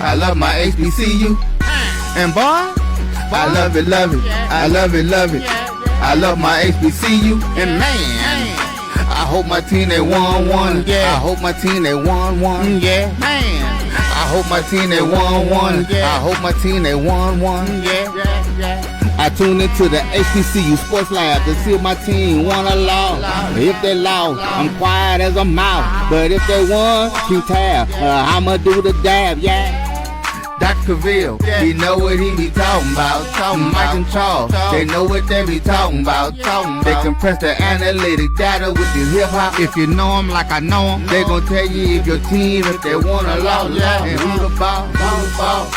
I love my HBCU. And boy, I love it, love it. I love it, love it. I love my HBCU. And man, I hope my team they won one. Yeah. I hope my team they won one. Yeah. Man, I hope my team they won one. I hope my team they won one. Yeah. I tune into the HBCU Sports Lab to see if my team won or lost. If they lost, I'm quiet as a mouse. But if they won, keep tab. I'ma do the dab, yeah. Dr. Cavil, he know what he be talking about. Mike and Charles, they know what they be talking about. They compress the analytic data with the hip hop. If you know them like I know them, they gon' tell you if your team, if they won or lost, and who the ball.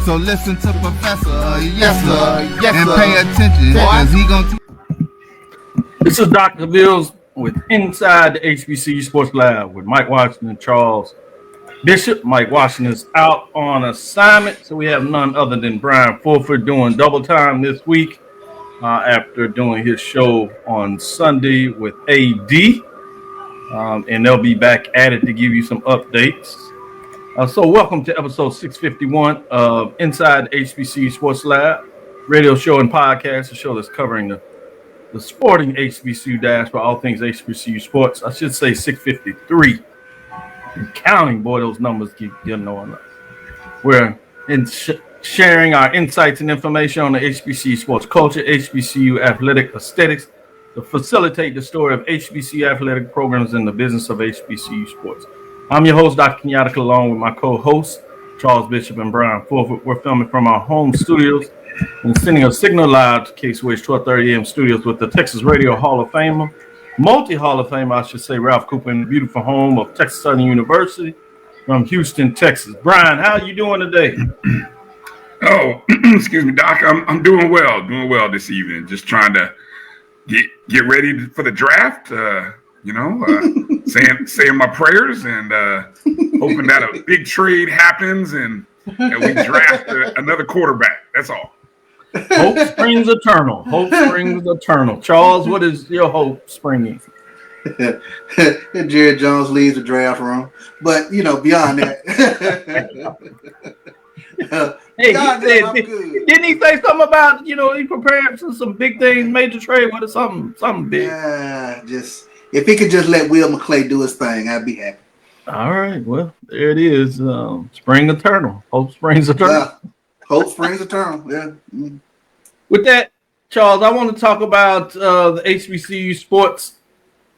So listen to Professor, yes sir, and pay attention, cause he gon' This is Dr. Cavil with Inside the HBCU Sports Lab with Mike Washington and Charles Bishop. Mike Washington is out on assignment, so we have none other than Bryan Fulford doing double time this week after doing his show on Sunday with AD, and they'll be back at it to give you some updates. So welcome to episode 651 of Inside the HBCU Sports Lab, radio show and podcast, a show that's covering the sporting HBCU dash for all things HBCU sports. I should say 653. And counting, boy, those numbers keep getting on us. We're sharing our insights and information on the HBCU sports culture, HBCU athletic aesthetics, to facilitate the story of HBCU athletic programs in the business of HBCU sports. I'm your host, Dr. Kenyatta, along with my co-hosts, Charles Bishop and Bryan Fulford. We're filming from our home studios and sending a signal live to KSWH 1230 AM studios with the Texas Radio Hall of Famer, multi-Hall of Famer, I should say, Ralph Cooper, in the beautiful home of Texas Southern University from Houston, Texas. Bryan, how are you doing today? Oh, excuse me, Doc. I'm doing well this evening. Just trying to get ready for the draft. Saying my prayers and hoping that a big trade happens and we draft another quarterback. That's all. Hope springs eternal. Hope springs eternal. Charles, what is your hope springing? Jared Jones leaves the draft room, but beyond that. Hey, didn't he say something about he prepared for some big things, major trade? What is something big? Just. If he could just let Will McClay do his thing, I'd be happy. All right. Well, there it is. Spring eternal. Hope springs eternal. Hope springs eternal. Yeah. Mm. With that, Charles, I want to talk about the HBCU Sports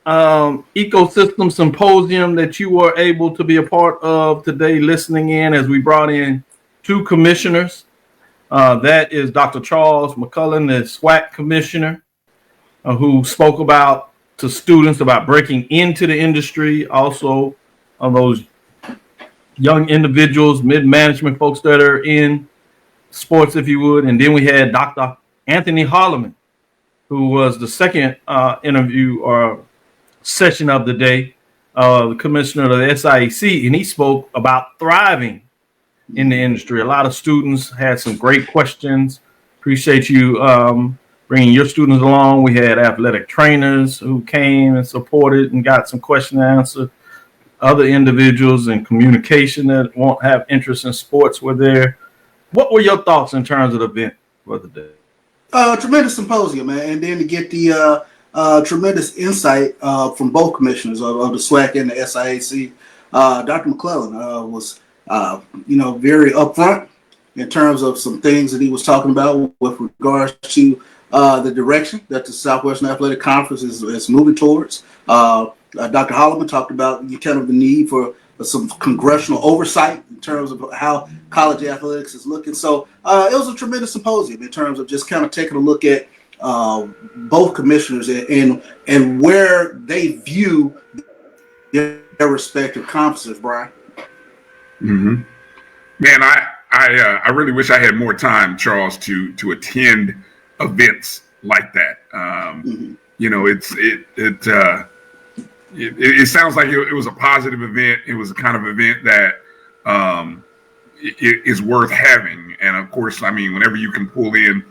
Ecosystem Symposium that you were able to be a part of today, listening in as we brought in two commissioners. That is Dr. Charles McCullin, the SWAC commissioner, who spoke to students about breaking into the industry, also of those young individuals, mid-management folks that are in sports, if you would. And then we had Dr. Anthony Holloman, who was the second interview or session of the day, the commissioner of the SIAC, and he spoke about thriving in the industry. A lot of students had some great questions. Appreciate you bringing your students along. We had athletic trainers who came and supported and got some question and answer. Other individuals in communication that won't have interest in sports were there. What were your thoughts in terms of the event for the day? Tremendous symposium, man. And then to get the tremendous insight from both commissioners of the SWAC and the SIAC. Dr. McClellan was, very upfront in terms of some things that he was talking about with regards to the direction that the Southwestern Athletic Conference is moving towards. Dr. Holloman talked about the need for some congressional oversight in terms of how college athletics is looking. So it was a tremendous symposium in terms of just kind of taking a look at both commissioners and where they view their respective conferences, Bryan. Mm-hmm. Man, I really wish I had more time, Charles, to attend events like that. It sounds like it was a positive event. It was a kind of event that is worth having. And of course, I mean, whenever you can pull in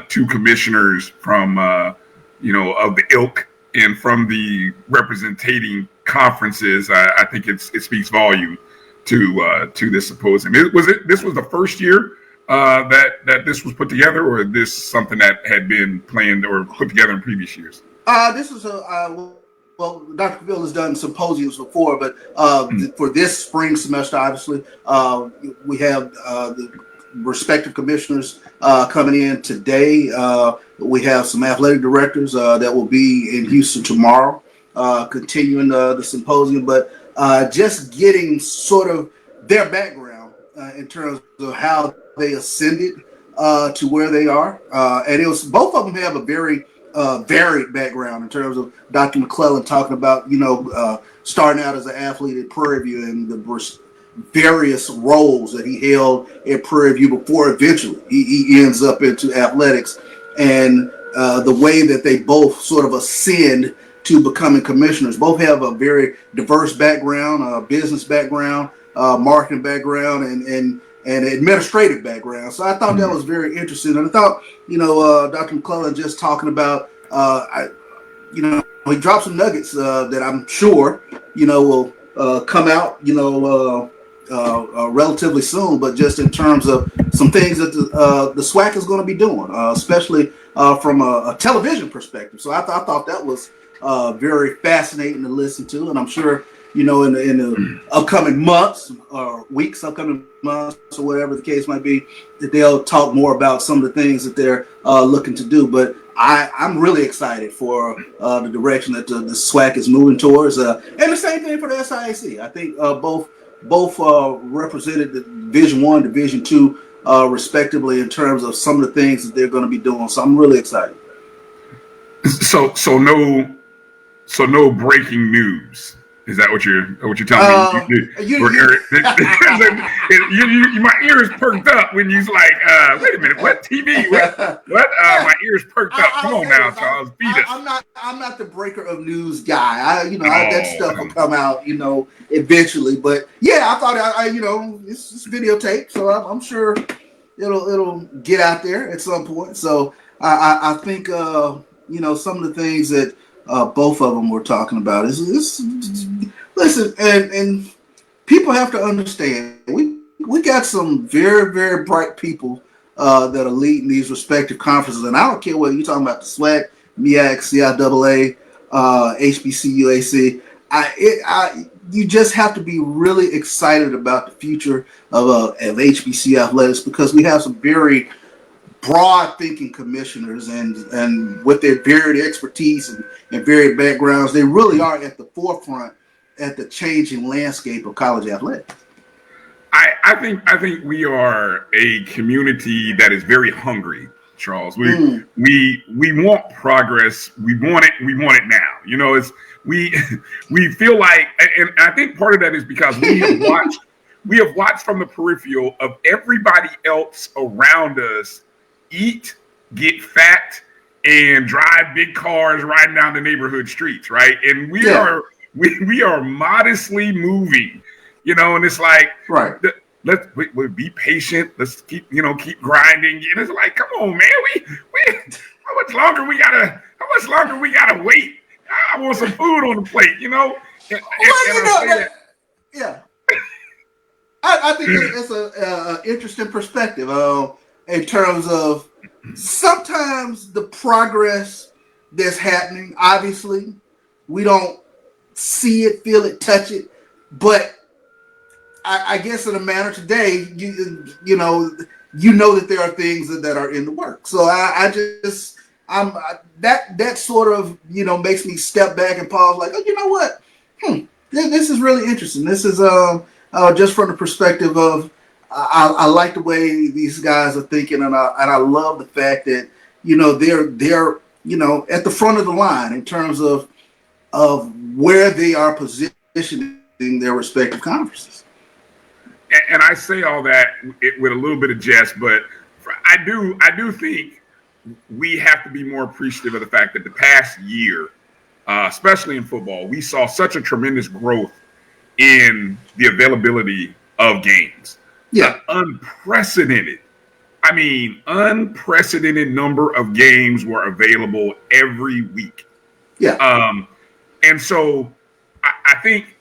two commissioners from of the ilk and from the representing conferences, I think it speaks volume to this symposium. This was the first year that this was put together, or is this something that had been planned or put together in previous years? This is well, Dr. Cavil has done symposiums before, but for this spring semester, obviously, we have the respective commissioners coming in today. We have some athletic directors that will be in Houston tomorrow, continuing the symposium, but just getting sort of their background in terms of how they ascended to where they are. And it was, both of them have a very varied background in terms of Dr. McClellan talking about, starting out as an athlete at Prairie View and the various roles that he held at Prairie View before eventually he ends up into athletics, and the way that they both sort of ascend to becoming commissioners. Both have a very diverse background, business background, marketing background, and administrative background. So I thought that was very interesting. And I thought, Dr. McClellan just talking about, he dropped some nuggets that I'm sure, will come out, relatively soon, but just in terms of some things that the SWAC is going to be doing, especially from a television perspective. So I thought that was very fascinating to listen to, and I'm sure in the upcoming months or weeks, or whatever the case might be, that they'll talk more about some of the things that they're looking to do. But I'm really excited for the direction that the SWAC is moving towards, and the same thing for the SIAC. I think both represented the Division I, Division II, respectively, in terms of some of the things that they're going to be doing. So I'm really excited. So no breaking news. Is that what you're telling me? My ears perked up when you was like, wait a minute, what TV? What? My ears perked up. Come on now, Charles, beat us. I'm not the breaker of news guy. That stuff will come out, eventually. But yeah, I thought it's videotape, so I'm sure it'll get out there at some point. So I think some of the things that both of them were talking about is listen, and people have to understand, we got some very, very bright people that are leading these respective conferences, and I don't care whether you're talking about the SWAC, MEAC, CIAA, HBCU you just have to be really excited about the future of HBCU athletics, because we have some very broad thinking commissioners, and with their varied expertise and varied backgrounds, they really are at the forefront at the changing landscape of college athletics. I think we are a community that is very hungry, Charles. We want progress. We want it now. We feel like, and I think part of that is because we have watched from the peripheral of everybody else around us eat, get fat, and drive big cars riding down the neighborhood streets, right? And we are modestly moving, and it's like, right. Let's be patient. Let's keep grinding. And it's like, come on, man. We how much longer we gotta wait? I want some food on the plate, Yeah. I think it's an interesting perspective in terms of sometimes the progress that's happening. Obviously, we don't see it, feel it, touch it, but I guess in a manner today, you know that there are things that are in the works. So that sort of makes me step back and pause, like, oh, you know what? This is really interesting. This is just from the perspective of I like the way these guys are thinking, and I love the fact that they're at the front of the line in terms of where they are positioning their respective conferences. And I say all that with a little bit of jest, but I do think we have to be more appreciative of the fact that the past year, especially in football, we saw such a tremendous growth in the availability of games. Yeah, unprecedented number of games were available every week. Yeah, and so I think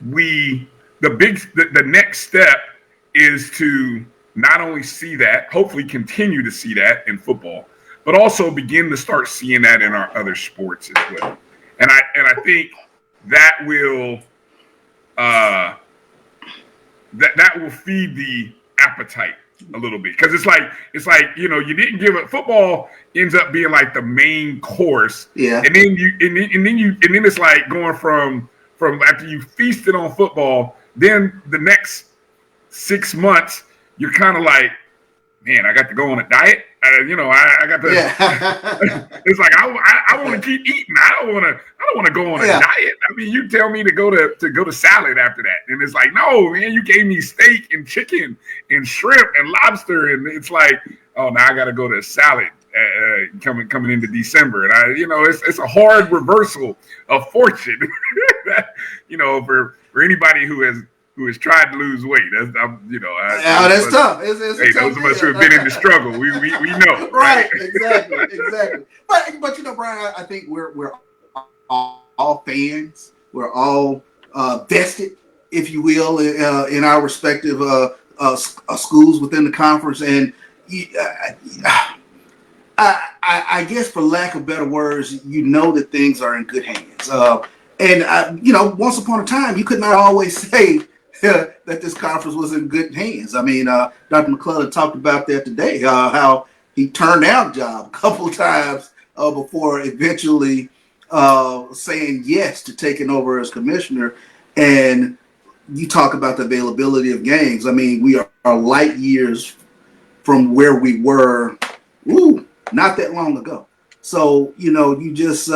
we the next step is to not only see that, hopefully continue to see that in football, but also begin to start seeing that in our other sports as well. And I think that will that will feed the appetite a little bit, because it's like you didn't give it. Football ends up being like the main course, yeah, and then it's like going from after you feasted on football, then the next 6 months you're kind of like, man, I got to go on a diet. I got to. Yeah. It's like I want to keep eating. I don't want to go on a diet. I mean, you tell me to go to salad after that, and it's like, no, man, you gave me steak and chicken and shrimp and lobster, and it's like, oh, now I got to go to salad coming into December, and it's a hard reversal of fortune. That, for anybody who has tried to lose weight. That's tough. It's those of us who have been in the struggle, we know. Right? Exactly. But Bryan, I think we're all fans. We're all vested, if you will, in our respective schools within the conference, and I guess, for lack of better words, that things are in good hands. And once upon a time, you could not always say that this conference was in good hands. I mean, Dr. McClellan talked about that today, how he turned down a job a couple of times before eventually saying yes to taking over as commissioner. And you talk about the availability of games. I mean, we are light years from where we were not that long ago. So, you just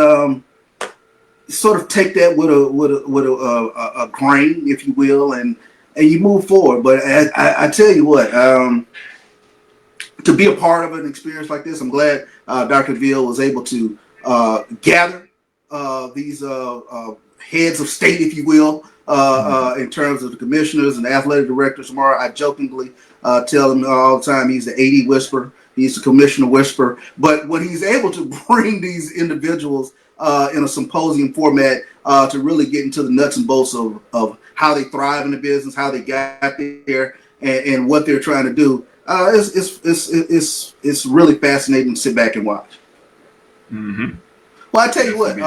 sort of take that with a grain, if you will, and you move forward. But I tell you what, to be a part of an experience like this, I'm glad Dr. Cavil was able to gather these heads of state, if you will, in terms of the commissioners and the athletic directors tomorrow. I jokingly tell him all the time he's the AD whisperer, he's the commissioner whisperer. But when he's able to bring these individuals in a symposium format to really get into the nuts and bolts of how they thrive in the business, how they got there, and what they're trying to do, it's really fascinating to sit back and watch. Mm-hmm. Well, I tell you what,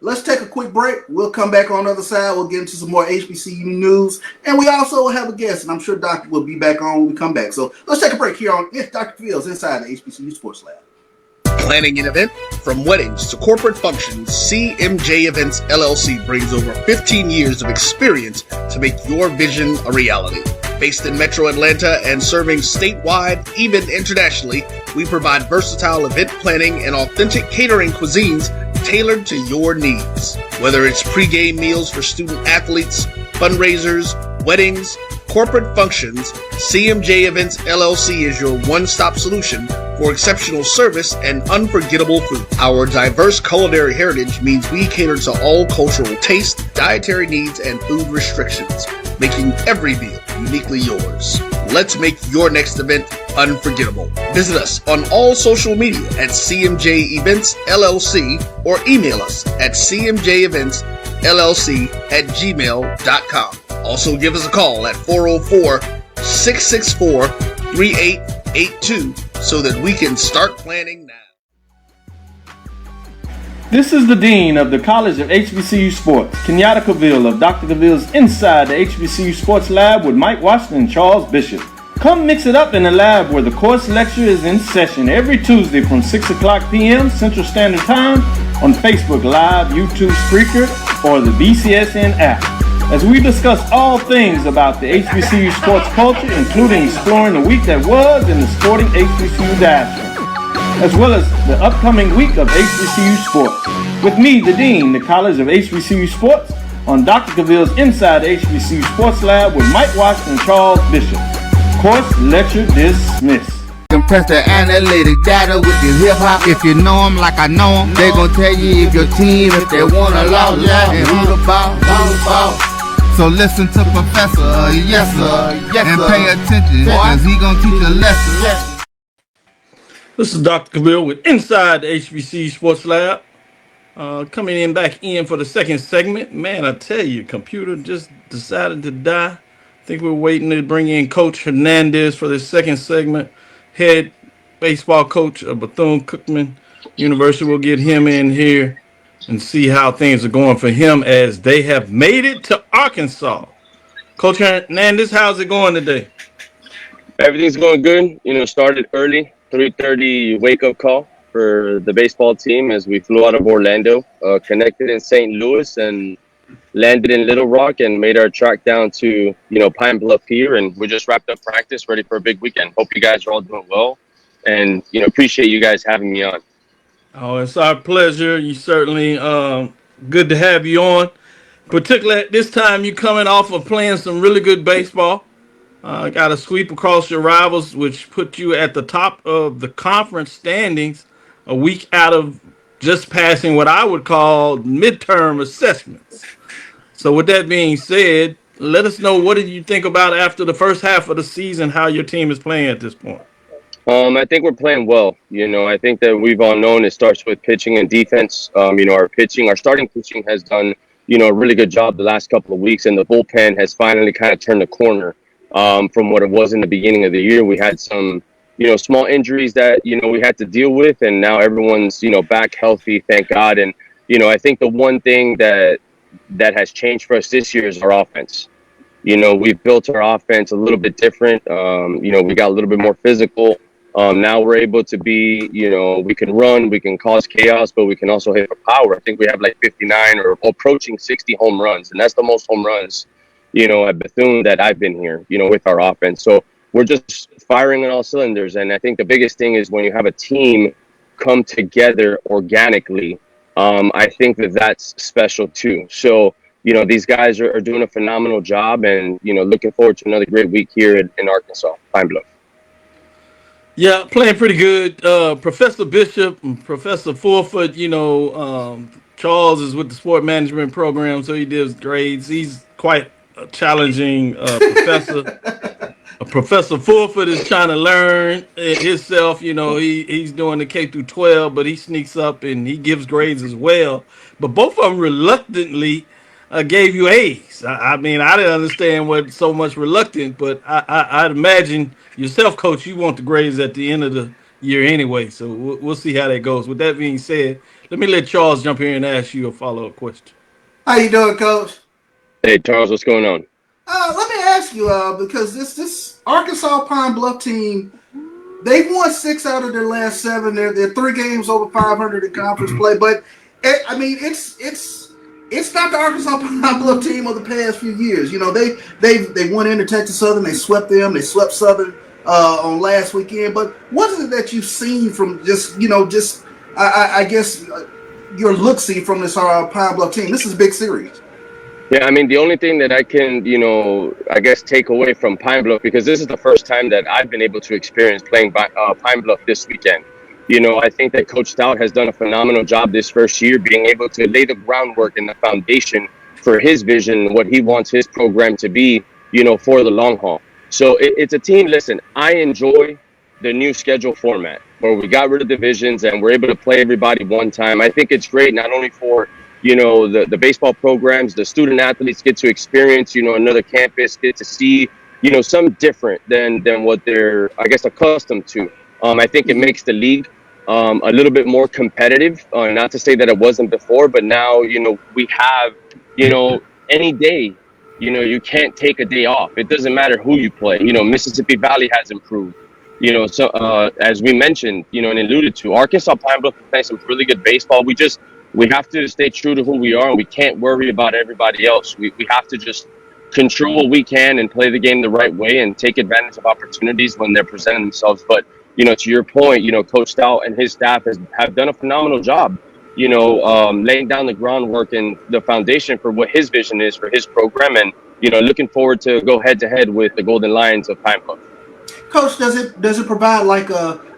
let's take a quick break. We'll come back on the other side. We'll get into some more HBCU news, and we also have a guest, and I'm sure Doctor will be back on when we come back. So let's take a break here on Dr. Fields inside the HBCU Sports Lab. Planning an event? From weddings to corporate functions, CMJ Events LLC brings over 15 years of experience to make your vision a reality. Based in Metro Atlanta and serving statewide, even internationally, we provide versatile event planning and authentic catering cuisines tailored to your needs. Whether it's pre-game meals for student athletes, fundraisers, weddings, corporate functions, CMJ Events LLC is your one-stop solution for exceptional service and unforgettable food. Our diverse culinary heritage means we cater to all cultural taste, dietary needs, and food restrictions, making every meal uniquely yours. Let's make your next event unforgettable. Visit us on all social media at CMJ Events LLC or email us at cmjeventsllc@gmail.com. Also give us a call at 404-664-3882 so that we can start planning now. This is the Dean of the College of HBCU Sports, Kenyatta Cavil of Dr. Cavil's Inside the HBCU Sports Lab with Mike Washington and Charles Bishop. Come mix it up in the lab where the course lecture is in session every Tuesday from 6 o'clock p.m. Central Standard Time on Facebook Live, YouTube Spreaker, or the BCSN app, as we discuss all things about the HBCU sports culture, including exploring the week that was in the sporting HBCU diaspora, as well as the upcoming week of HBCU sports. With me, the Dean, the College of HBCU Sports, on Dr. Cavil's Inside the HBCU Sports Lab with Mike Washington and Charles Bishop. Course lecture dismissed. Compress the analytic data with your hip hop. If you know them like I know them, they gon' tell you if your team, if they wanna lose, and who the ball. So listen to Professor, yes sir, and pay attention, cause he gon' teach a lesson. This is Dr. Cavil with Inside the HBCU Sports Lab. Coming in back in for the second segment. Man, I tell you, computer just decided to die. I think we're waiting to bring in Coach Hernandez for the second segment. Head baseball coach of Bethune-Cookman University. We'll get him in here and see how things are going for him as they have made it to Arkansas. Coach Hernandez, how's it going today? Everything's going good. Started early, 3:30 wake up call for the baseball team as we flew out of Orlando, connected in St. Louis and landed in Little Rock and made our track down to, Pine Bluff here. And we just wrapped up practice, ready for a big weekend. Hope you guys are all doing well and, appreciate you guys having me on. Oh, it's our pleasure. You certainly good to have you on. Particularly at this time, you coming off of playing some really good baseball. Got a sweep across your rivals, which put you at the top of the conference standings a week out of just passing what I would call midterm assessments. So with that being said, let us know, what did you think about after the first half of the season, how your team is playing at this point? I think we're playing well. I think that we've all known it starts with pitching and defense. Our starting pitching has done, a really good job the last couple of weeks, and the bullpen has finally kind of turned the corner from what it was in the beginning of the year. We had some, small injuries that, we had to deal with, and now everyone's, back healthy, thank God. And, I think the one thing that has changed for us this year is our offense. We've built our offense a little bit different. We got a little bit more physical. Now we're able to be, we can run, we can cause chaos, but we can also hit for power. I think we have like 59 or approaching 60 home runs, and that's the most home runs, at Bethune that I've been here, with our offense. So we're just firing on all cylinders. And I think the biggest thing is when you have a team come together organically, I think that's special too. So, these guys are doing a phenomenal job, and, looking forward to another great week here in Arkansas, Pine Bluff. Yeah, playing pretty good. Professor Bishop and Professor Forford, Charles is with the sport management program, so he does grades. He's quite a challenging professor. Professor Forford is trying to learn it himself. He's doing the K through 12, but he sneaks up and he gives grades as well. But both of them reluctantly gave you A's. I mean, I didn't understand what so much reluctant, but I'd imagine yourself, Coach, you want the grades at the end of the year anyway. So we'll see how that goes. With that being said, let me let Charles jump here and ask you a follow-up question. How you doing, Coach? Hey, Charles, what's going on? Let me ask you, because this Arkansas Pine Bluff team, they've won 6 out of their last 7. They're 3 games over 500 in conference play, but it's not the Arkansas Pine Bluff team of the past few years. They went into Texas Southern, they swept them, they swept Southern on last weekend. But what is it that you've seen from I guess your look-see from this Pine Bluff team? This is a big series. Yeah, I mean, the only thing that I can, I guess take away from Pine Bluff, because this is the first time that I've been able to experience playing Pine Bluff this weekend. I think that Coach Stout has done a phenomenal job this first year, being able to lay the groundwork and the foundation for his vision, what he wants his program to be, for the long haul. So it's a team. Listen, I enjoy the new schedule format where we got rid of divisions and we're able to play everybody one time. I think it's great, not only for the baseball programs, the student athletes get to experience, another campus, get to see, something different than what they're, I guess, accustomed to. I think it makes the league a little bit more competitive. Not to say that it wasn't before, but now, we have, any day, you can't take a day off. It doesn't matter who you play. Mississippi Valley has improved. So as we mentioned, and alluded to, Arkansas Pine Bluff is playing some really good baseball. We have to stay true to who we are, and we can't worry about everybody else. We have to just control what we can and play the game the right way and take advantage of opportunities when they're presenting themselves. But, to your point, Coach Stout and his staff have done a phenomenal job, laying down the groundwork and the foundation for what his vision is for his program. And, looking forward to go head-to-head with the Golden Lions of Pine Bluff. Coach, does it provide like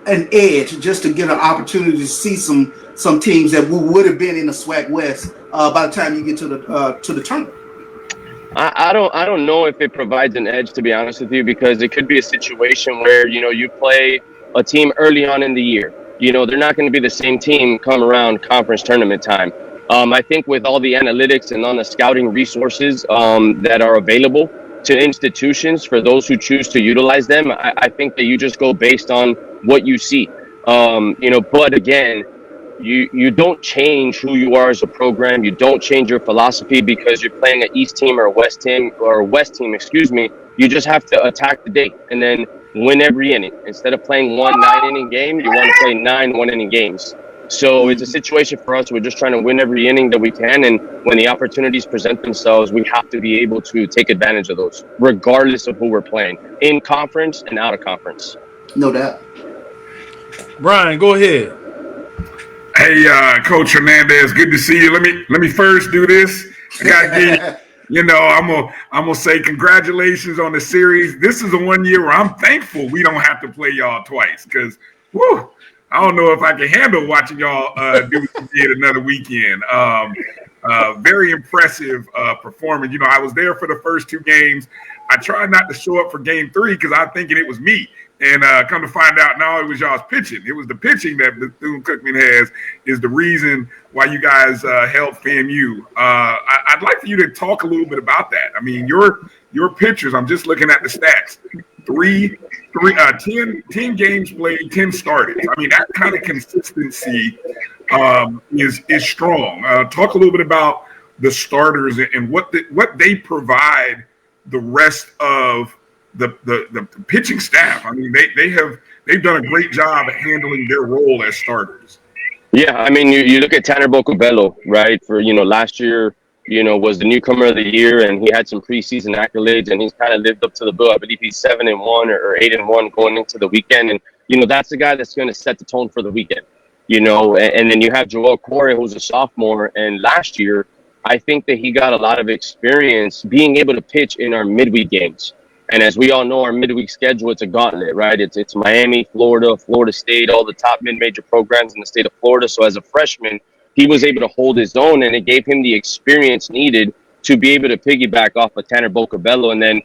an edge just to get an opportunity to see some teams that would have been in the SWAC West by the time you get to the tournament? I don't know if it provides an edge, to be honest with you, because it could be a situation where you play a team early on in the year. They're not going to be the same team come around conference tournament time. I think with all the analytics and on the scouting resources that are available to institutions for those who choose to utilize them, I think that you just go based on what you see. But again, you don't change who you are as a program. You don't change your philosophy because you're playing an East team or a West team, excuse me. You just have to attack the day and then win every inning. Instead of playing 1 9-inning game, you want to play 9 1-inning games. So it's a situation for us. We're just trying to win every inning that we can. And when the opportunities present themselves, we have to be able to take advantage of those, regardless of who we're playing, in conference and out of conference. No doubt. Bryan, go ahead. Hey, Coach Hernandez, good to see you. Let me first do this. I gotta give I'm gonna say congratulations on the series. This is the 1 year where I'm thankful we don't have to play y'all twice, because I don't know if I can handle watching y'all do it another weekend. Very impressive performance. I was there for the first 2 games. I tried not to show up for game 3 because I'm thinking it was me. And come to find out, now it was y'all's pitching. It was the pitching that Bethune-Cookman has is the reason why you guys held FAMU. I'd like for you to talk a little bit about that. I mean, your pitchers, I'm just looking at the stats. 10 games played, 10 started. I mean, that kind of consistency is strong. Talk a little bit about the starters and what they provide the rest of the pitching staff. I mean, they've done a great job at handling their role as starters. Yeah, I mean, you look at Tanner Bocabello, right? For last year, was the newcomer of the year, and he had some preseason accolades, and he's kind of lived up to the bill. I believe he's 7-1 or 8-1 going into the weekend, and that's the guy that's going to set the tone for the weekend. And then you have Joel Corey, who's a sophomore, and last year, I think that he got a lot of experience being able to pitch in our midweek games. And as we all know, our midweek schedule, it's a gauntlet, right? It's Miami, Florida, Florida State, all the top mid-major programs in the state of Florida. So as a freshman, he was able to hold his own, and it gave him the experience needed to be able to piggyback off of Tanner Bocabello. And then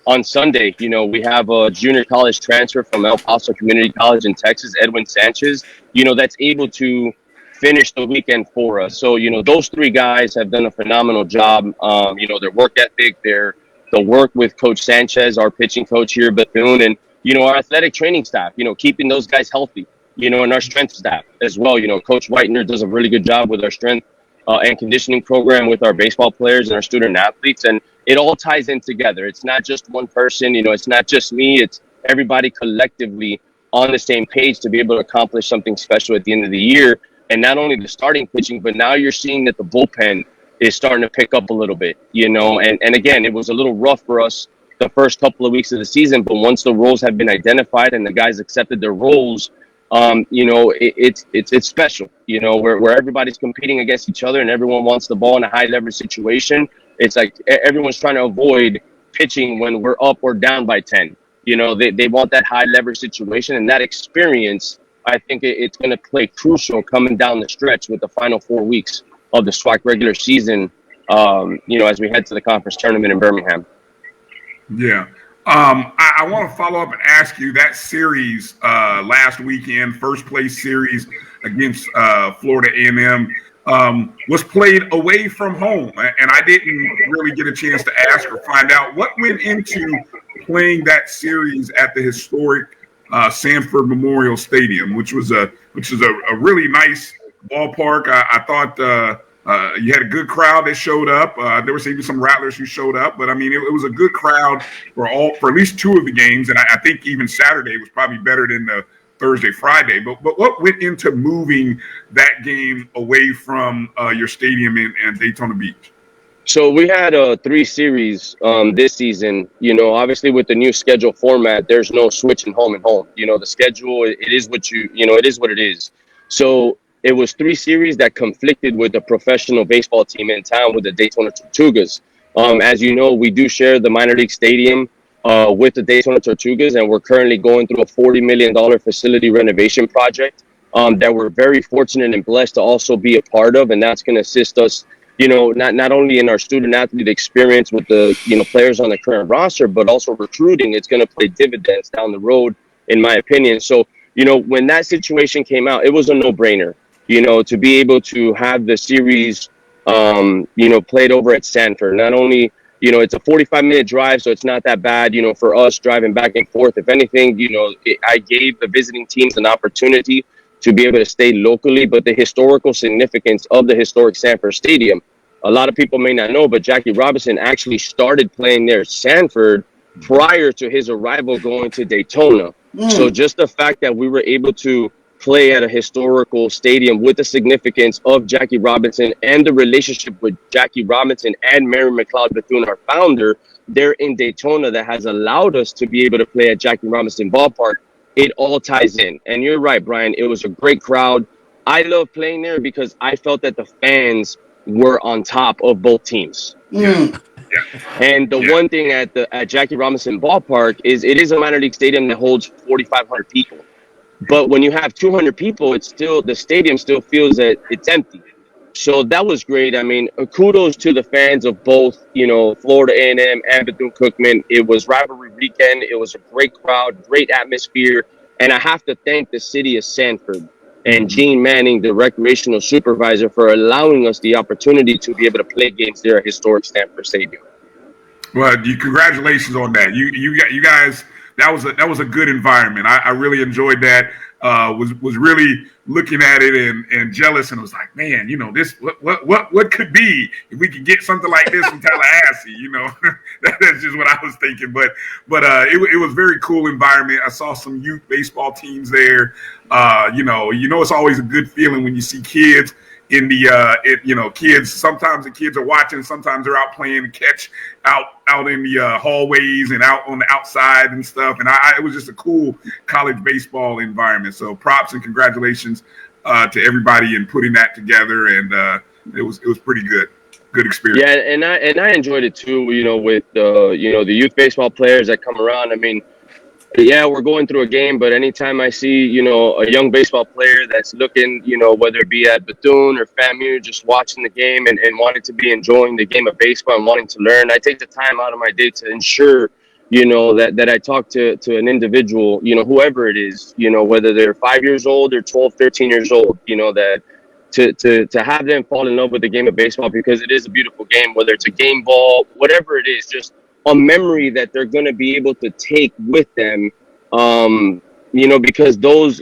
on Sunday, we have a junior college transfer from El Paso Community College in Texas, Edwin Sanchez, that's able to finish the weekend for us. So, those 3 guys have done a phenomenal job. Their work ethic, the work with Coach Sanchez, our pitching coach here at Bethune, and, our athletic training staff, keeping those guys healthy, and our strength staff as well. Coach Whitener does a really good job with our strength and conditioning program with our baseball players and our student athletes. And it all ties in together. It's not just one person, it's not just me. It's everybody collectively on the same page to be able to accomplish something special at the end of the year. And not only the starting pitching, but now you're seeing that the bullpen is starting to pick up a little bit, and again, it was a little rough for us the first couple of weeks of the season, but once the roles have been identified and the guys accepted their roles, it's special, where everybody's competing against each other and everyone wants the ball in a high leverage situation. It's like everyone's trying to avoid pitching when we're up or down by 10. They want that high leverage situation, and that experience, I think it's going to play crucial coming down the stretch with the final 4 weeks of the SWAC regular season, as we head to the conference tournament in Birmingham. Yeah. I want to follow up and ask you that series last weekend, first place series against Florida A&M, was played away from home. And I didn't really get a chance to ask or find out what went into playing that series at the historic Sanford Memorial Stadium, which is a really nice ballpark. I thought you had a good crowd that showed up. There was even some Rattlers who showed up, but I mean, it was a good crowd for at least 2 of the games, and I think even Saturday was probably better than the Thursday, Friday. But what went into moving that game away from your stadium in Daytona Beach? So we had 3 series this season. Obviously with the new schedule format, there's no switching home and home. The schedule, it is what it is what it is. So it was 3 series that conflicted with the professional baseball team in town with the Daytona Tortugas. As you know, we do share the minor league stadium with the Daytona Tortugas, and we're currently going through a $40 million facility renovation project that we're very fortunate and blessed to also be a part of, and that's going to assist us, not only in our student athlete experience with the players on the current roster, but also recruiting. It's going to play dividends down the road, in my opinion. So, when that situation came out, it was a no-brainer. To be able to have the series played over at Sanford. Not only, it's a 45-minute drive, so it's not that bad, for us driving back and forth. If anything, I gave the visiting teams an opportunity to be able to stay locally, but the historical significance of the historic Sanford Stadium, a lot of people may not know, but Jackie Robinson actually started playing there at Sanford prior to his arrival going to Daytona. So just the fact that we were able to play at a historical stadium with the significance of Jackie Robinson and the relationship with Jackie Robinson and Mary McLeod Bethune, our founder, there in Daytona, that has allowed us to be able to play at Jackie Robinson Ballpark. It all ties in. And you're right, Brian. It was a great crowd. I love playing there because I felt that the fans were on top of both teams. And the one thing at Jackie Robinson Ballpark is it is a minor league stadium that holds 4,500 people. But when you have 200 people, the stadium still feels that it's empty. So that was great. I mean, kudos to the fans of both, Florida A&M and Bethune-Cookman. It was rivalry weekend. It was a great crowd, great atmosphere. And I have to thank the city of Sanford and Gene Manning, the recreational supervisor, for allowing us the opportunity to be able to play games there at historic Sanford Stadium. Well, congratulations on that. You guys, that was a good environment. I really enjoyed that. Was really looking at it and jealous, and was like, man, this what could be if we could get something like this in Tallahassee. That's just what I was thinking. But it was very cool environment. I saw some youth baseball teams there. It's always a good feeling when you see kids in the kids. Sometimes the kids are watching, sometimes they're out playing and catch out in the hallways and out on the outside and stuff. And it was just a cool college baseball environment. So props and congratulations to everybody in putting that together. And it was pretty good experience. Yeah, and I enjoyed it too. With the youth baseball players that come around. I mean, yeah, we're going through a game, but anytime I see, a young baseball player that's looking, whether it be at Bethune or FAMU, just watching the game and wanting to be enjoying the game of baseball and wanting to learn, I take the time out of my day to ensure, that I talk to an individual, whoever it is, whether they're 5 years old or 12, 13 years old, that to have them fall in love with the game of baseball, because it is a beautiful game, whether it's a game ball, whatever it is, just a memory that they're going to be able to take with them, because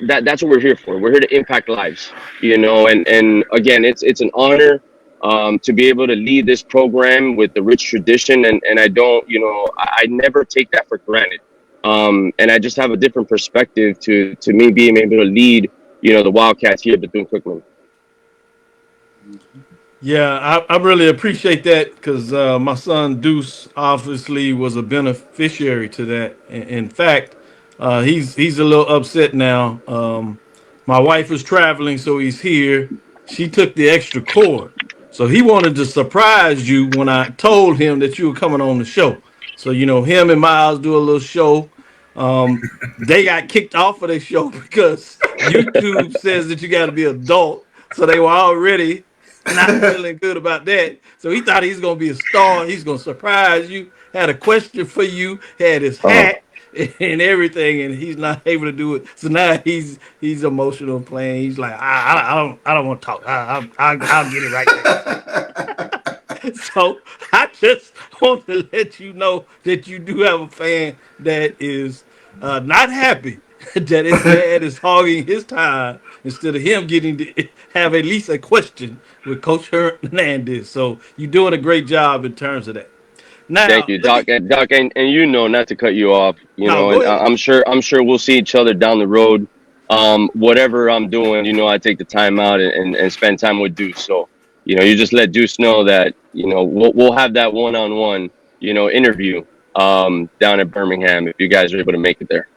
that's what we're here for. We're here to impact lives, and again, it's an honor to be able to lead this program with the rich tradition, and I don't, I never take that for granted, and I just have a different perspective to me being able to lead, the Wildcats here at Bethune-Cookman. Yeah, I really appreciate that, because my son Deuce obviously was a beneficiary to that. In fact, he's a little upset now. My wife is traveling, so he's here. She took the extra cord, so he wanted to surprise you when I told him that you were coming on the show. So him and Miles do a little show. They got kicked off of their show because YouTube says that you got to be adult, so they were already not feeling good about that. So he thought he's going to be a star. He's going to surprise you. Had a question for you. Had his hat and everything, and he's not able to do it. So now he's emotional playing. He's like, I don't want to talk. I'll get it right now. So I just want to let you know that you do have a fan that is not happy that his dad is hogging his time instead of him getting to have at least a question with Coach Hernandez. So you're doing a great job in terms of that. Now, thank you, Doc. And not to cut you off, and I'm sure we'll see each other down the road. Whatever I'm doing, I take the time out and spend time with Deuce. So, you just let Deuce know that, we'll have that one-on-one, interview down at Birmingham if you guys are able to make it there.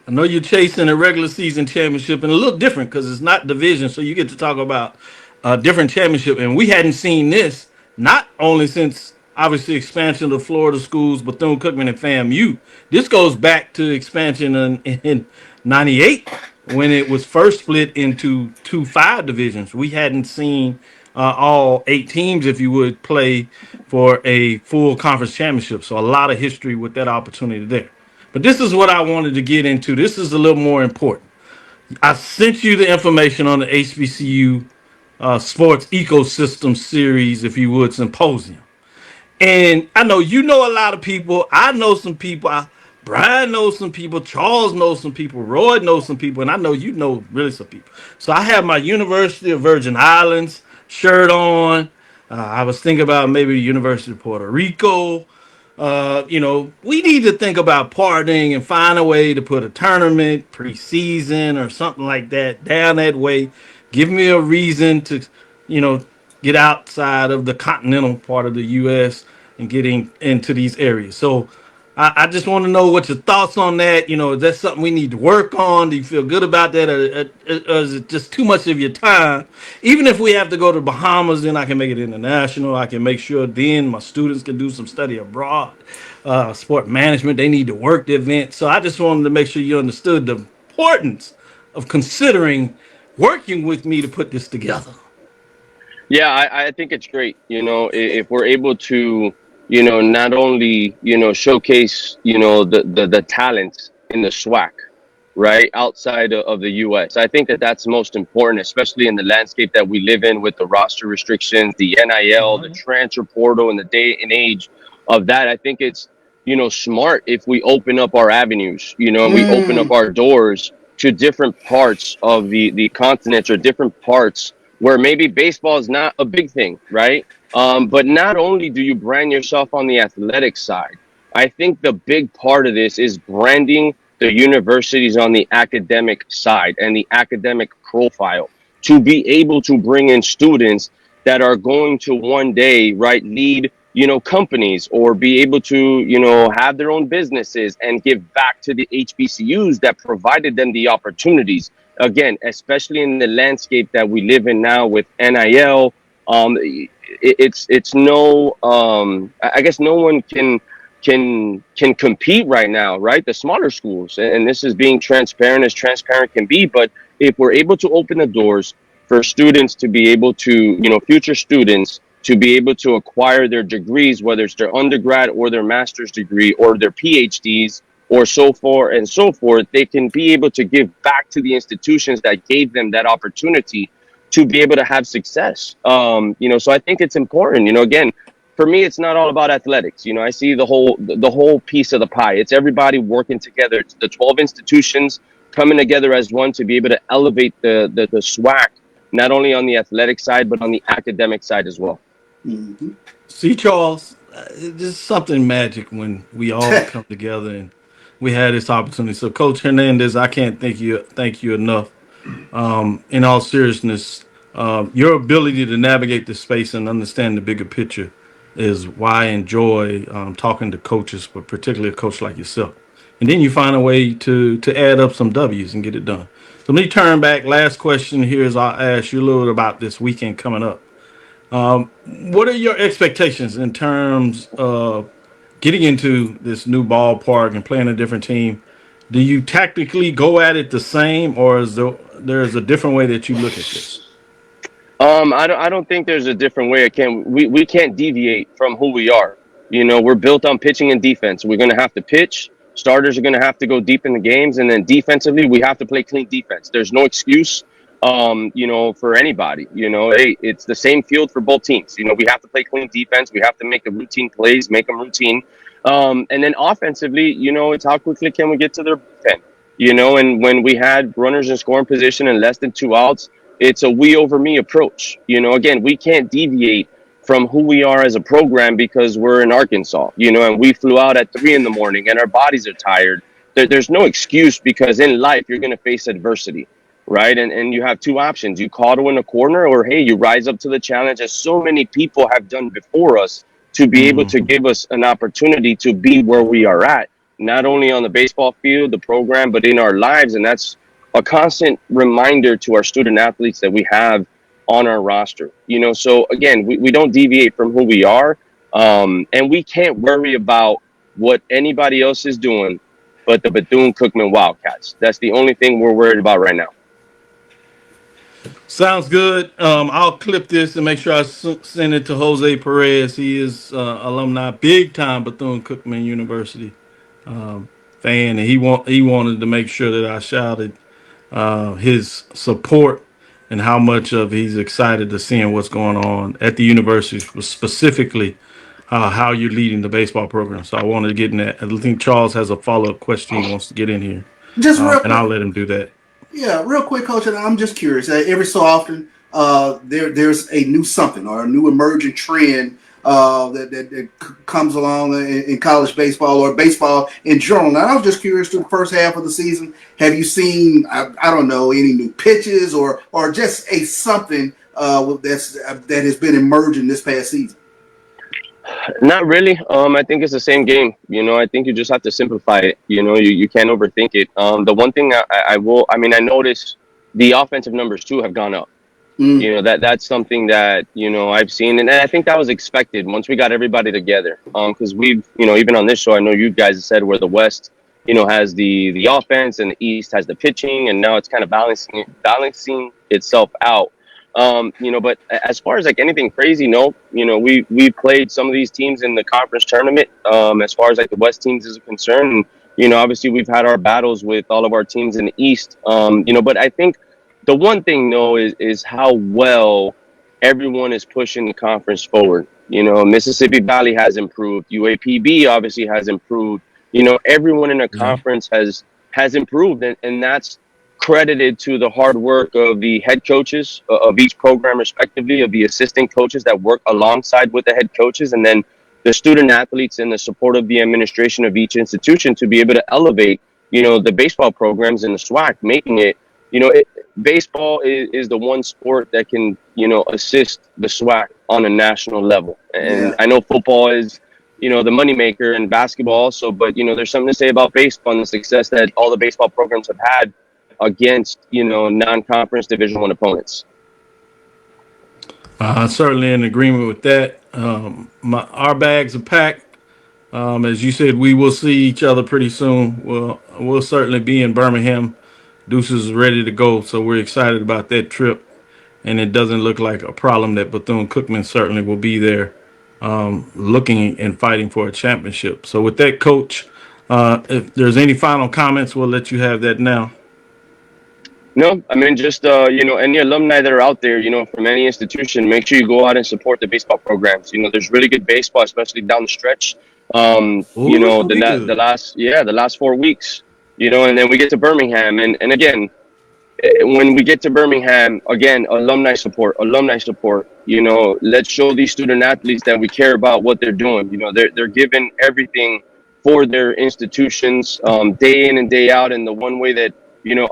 I know you're chasing a regular season championship, and a little different because it's not division, so you get to talk about a different championship. And we hadn't seen this not only since obviously expansion of Florida schools, Bethune-Cookman and FAMU. This goes back to expansion in 98 when it was first split into 2-5 divisions. We hadn't seen all 8 teams, if you would, play for a full conference championship. So a lot of history with that opportunity there. But this is what I wanted to get into. This is a little more important. I sent you the information on the HBCU sports ecosystem series, if you would, symposium. And I know you know a lot of people. I know some people. Bryan knows some people. Charles knows some people. Roy knows some people. And I know you know really some people. So I have my University of Virgin Islands shirt on. I was thinking about maybe the University of Puerto Rico. We need to think about partnering and find a way to put a tournament preseason or something like that down that way. Give me a reason to, you know, get outside of the continental part of the U.S. and getting into these areas. So I just want to know what your thoughts on that. Is that something we need to work on? Do you feel good about that? Or is it just too much of your time? Even if we have to go to Bahamas, then I can make it international. I can make sure then my students can do some study abroad. Sport management, they need to work the event. So I just wanted to make sure you understood the importance of considering working with me to put this together. Yeah, I think it's great. If we're able to, not only, showcase, the talent in the SWAC, right, outside of the U.S. I think that that's most important, especially in the landscape that we live in with the roster restrictions, the NIL, the transfer portal, and the day and age of that. I think it's, smart if we open up our avenues, and we open up our doors to different parts of the continents or different parts where maybe baseball is not a big thing, right? But not only do you brand yourself on the athletic side, I think the big part of this is branding the universities on the academic side and the academic profile to be able to bring in students that are going to one day, right, lead, companies or be able to, have their own businesses and give back to the HBCUs that provided them the opportunities. Again, especially in the landscape that we live in now with NIL, it's no, I guess no one can compete right now, right? The smaller schools, and this is being transparent as transparent can be. But if we're able to open the doors for students to be able to, future students to be able to acquire their degrees, whether it's their undergrad or their master's degree or their PhDs or so forth and so forth, they can be able to give back to the institutions that gave them that opportunity to be able to have success. So I think it's important, again, for me, it's not all about athletics. I see the whole piece of the pie. It's everybody working together. It's the 12 institutions coming together as one to be able to elevate the SWAC, not only on the athletic side, but on the academic side as well. Mm-hmm. See, Charles, there's something magic when we all come together and we had this opportunity. So, Coach Hernandez, I can't thank you enough. In all seriousness, your ability to navigate this space and understand the bigger picture is why I enjoy talking to coaches, but particularly a coach like yourself. And then you find a way to add up some W's and get it done. So let me turn back. Last question here is I'll ask you a little bit about this weekend coming up. What are your expectations in terms of getting into this new ballpark and playing a different team? Do you tactically go at it the same, or is there's a different way that you look at this? I don't think there's a different way. We can't deviate from who we are. We're built on pitching and defense. We're going to have to pitch. Starters are going to have to go deep in the games, and then defensively, we have to play clean defense. There's no excuse, for anybody. Hey, it's the same field for both teams. We have to play clean defense. We have to make the routine plays, make them routine. And then offensively, it's how quickly can we get to their pen. And when we had runners in scoring position and less than 2 outs, it's a we over me approach. Again, we can't deviate from who we are as a program because we're in Arkansas, and we flew out at 3 a.m. and our bodies are tired. There's no excuse because in life, you're going to face adversity, right? And you have two options. You coddle in a corner or, hey, you rise up to the challenge as so many people have done before us to be able to give us an opportunity to be where we are at, not only on the baseball field, the program, but in our lives. And that's a constant reminder to our student athletes that we have on our roster. So again, we don't deviate from who we are. And we can't worry about what anybody else is doing but the Bethune-Cookman Wildcats. That's the only thing we're worried about right now. Sounds good. I'll clip this and make sure I send it to Jose Perez. He is alumni, big time Bethune-Cookman University fan, and he wanted to make sure that I shouted his support and how much of he's excited to seeing what's going on at the university, specifically how you're leading the baseball program. So I wanted to get in that. I think Charles has a follow-up question he wants to get in here, Just real and I'll quick. let him do that. Yeah, real quick, Coach. And I'm just curious. Every so often, there's a new something or a new emerging trend that comes along in college baseball or baseball in general. Now, I was just curious through the first half of the season. Have you seen, I don't know, any new pitches or just a something that has been emerging this past season? Not really. I think it's the same game. I think you just have to simplify it. You can't overthink it. The one thing I noticed the offensive numbers too have gone up. That's something that I've seen, and I think that was expected once we got everybody together. Because we've even on this show, I know you guys said where the West has the offense and the East has the pitching, and now it's kind of balancing itself out. But as far as like anything crazy, no. We played some of these teams in the conference tournament. As far as like the West teams is concerned, and obviously we've had our battles with all of our teams in the East. But I think the one thing though is how well everyone is pushing the conference forward. Mississippi Valley has improved. UAPB obviously has improved. Everyone in the conference has improved, and that's credited to the hard work of the head coaches of each program, respectively, of the assistant coaches that work alongside with the head coaches, and then the student athletes and the support of the administration of each institution to be able to elevate, the baseball programs in the SWAC, making it, baseball is the one sport that can, assist the SWAC on a national level. And I know football is, the moneymaker, and basketball also, but, there's something to say about baseball and the success that all the baseball programs have had against non-conference Division I opponents. Certainly in agreement with that. Our bags are packed. As you said, we will see each other pretty soon. We'll certainly be in Birmingham. Deuces is ready to go, so we're excited about that trip. And it doesn't look like a problem that Bethune-Cookman certainly will be there, looking and fighting for a championship. So with that, Coach, if there's any final comments, we'll let you have that now. No, I mean, just, any alumni that are out there, from any institution, make sure you go out and support the baseball programs. There's really good baseball, especially down the stretch. The last 4 weeks, and then we get to Birmingham. And again, when we get to Birmingham, again, alumni support. Let's show these student athletes that we care about what they're doing. They're giving everything for their institutions, day in and day out. And the one way that,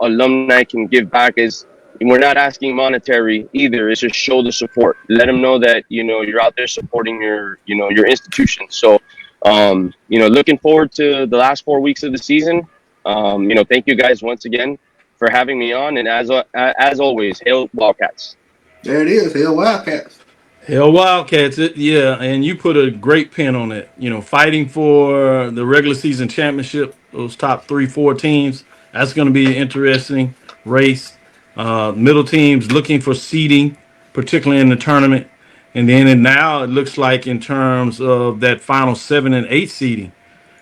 alumni can give back is we're not asking monetary either. It's just show the support. Let them know that, you're out there supporting your institution. So, looking forward to the last 4 weeks of the season. Thank you guys once again for having me on. And as always, hail Wildcats. There it is. Hail Wildcats. Hell, Wildcats, and you put a great pin on it. Fighting for the regular season championship, those top 3-4 teams, that's going to be an interesting race. Middle teams looking for seeding, particularly in the tournament. And now it looks like in terms of that final 7 and 8 seeding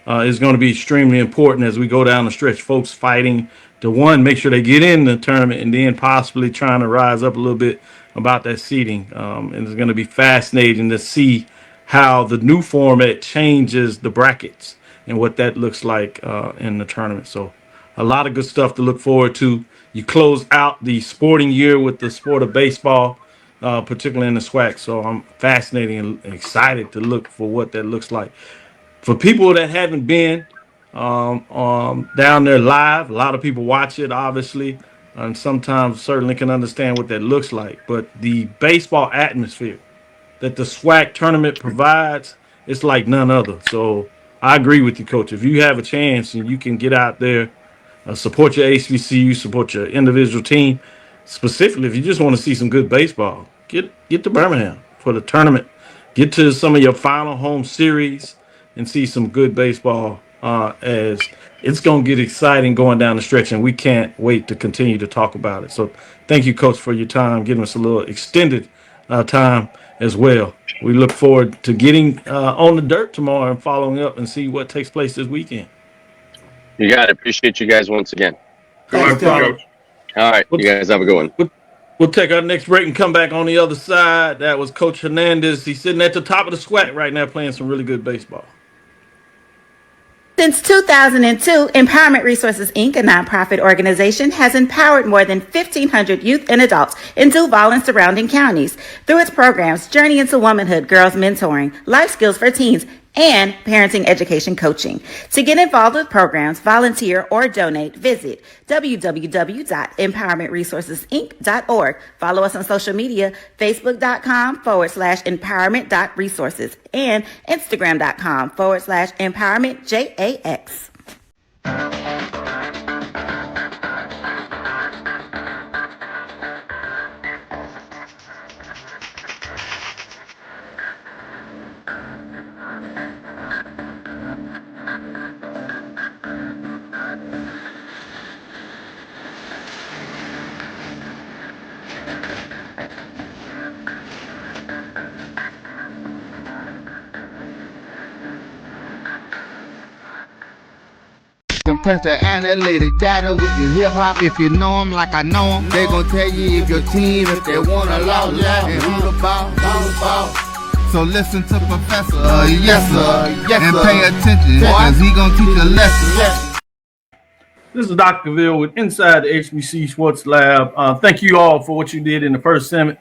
is going to be extremely important as we go down the stretch. Folks fighting to make sure they get in the tournament, and then possibly trying to rise up a little bit about that seeding. And it's going to be fascinating to see how the new format changes the brackets and what that looks like in the tournament. So a lot of good stuff to look forward to. You close out the sporting year with the sport of baseball, particularly in the SWAC. So I'm fascinated and excited to look for what that looks like. For people that haven't been down there live, a lot of people watch it, obviously, and sometimes certainly can understand what that looks like. But the baseball atmosphere that the SWAC tournament provides, it's like none other. So I agree with you, Coach. If you have a chance and you can get out there, support your HBCU, support your individual team, specifically if you just want to see some good baseball, get to Birmingham for the tournament. Get to some of your final home series and see some good baseball, as it's going to get exciting going down the stretch, and we can't wait to continue to talk about it. So thank you, Coach, for your time, giving us a little extended time as well. We look forward to getting on the dirt tomorrow and following up and see what takes place this weekend. You got it. Appreciate you guys once again. Good luck, Coach. All right. You guys have a good one. We'll We'll take our next break and come back on the other side. That was Coach Hernandez. He's sitting at the top of the SWAC right now playing some really good baseball. Since 2002, Empowerment Resources, Inc., a nonprofit organization, has empowered more than 1,500 youth and adults in Duval and surrounding counties through its programs Journey into Womanhood, Girls Mentoring, Life Skills for Teens, and Parenting Education Coaching. To get involved with programs, volunteer, or donate, visit www.empowermentresourcesinc.org. Follow us on social media, facebook.com/empowerment.resources and instagram.com/empowermentjax. Compress the analytic data with your hip hop. If you know them like I know them, they gon' tell you if your team, if they wanna lose, and who the ball. So listen to Professor, yes sir, and pay attention, cause he gon' teach a lesson. This is Dr. Cavil with Inside the HBCU Sports Lab. Thank you all for what you did in the first segment.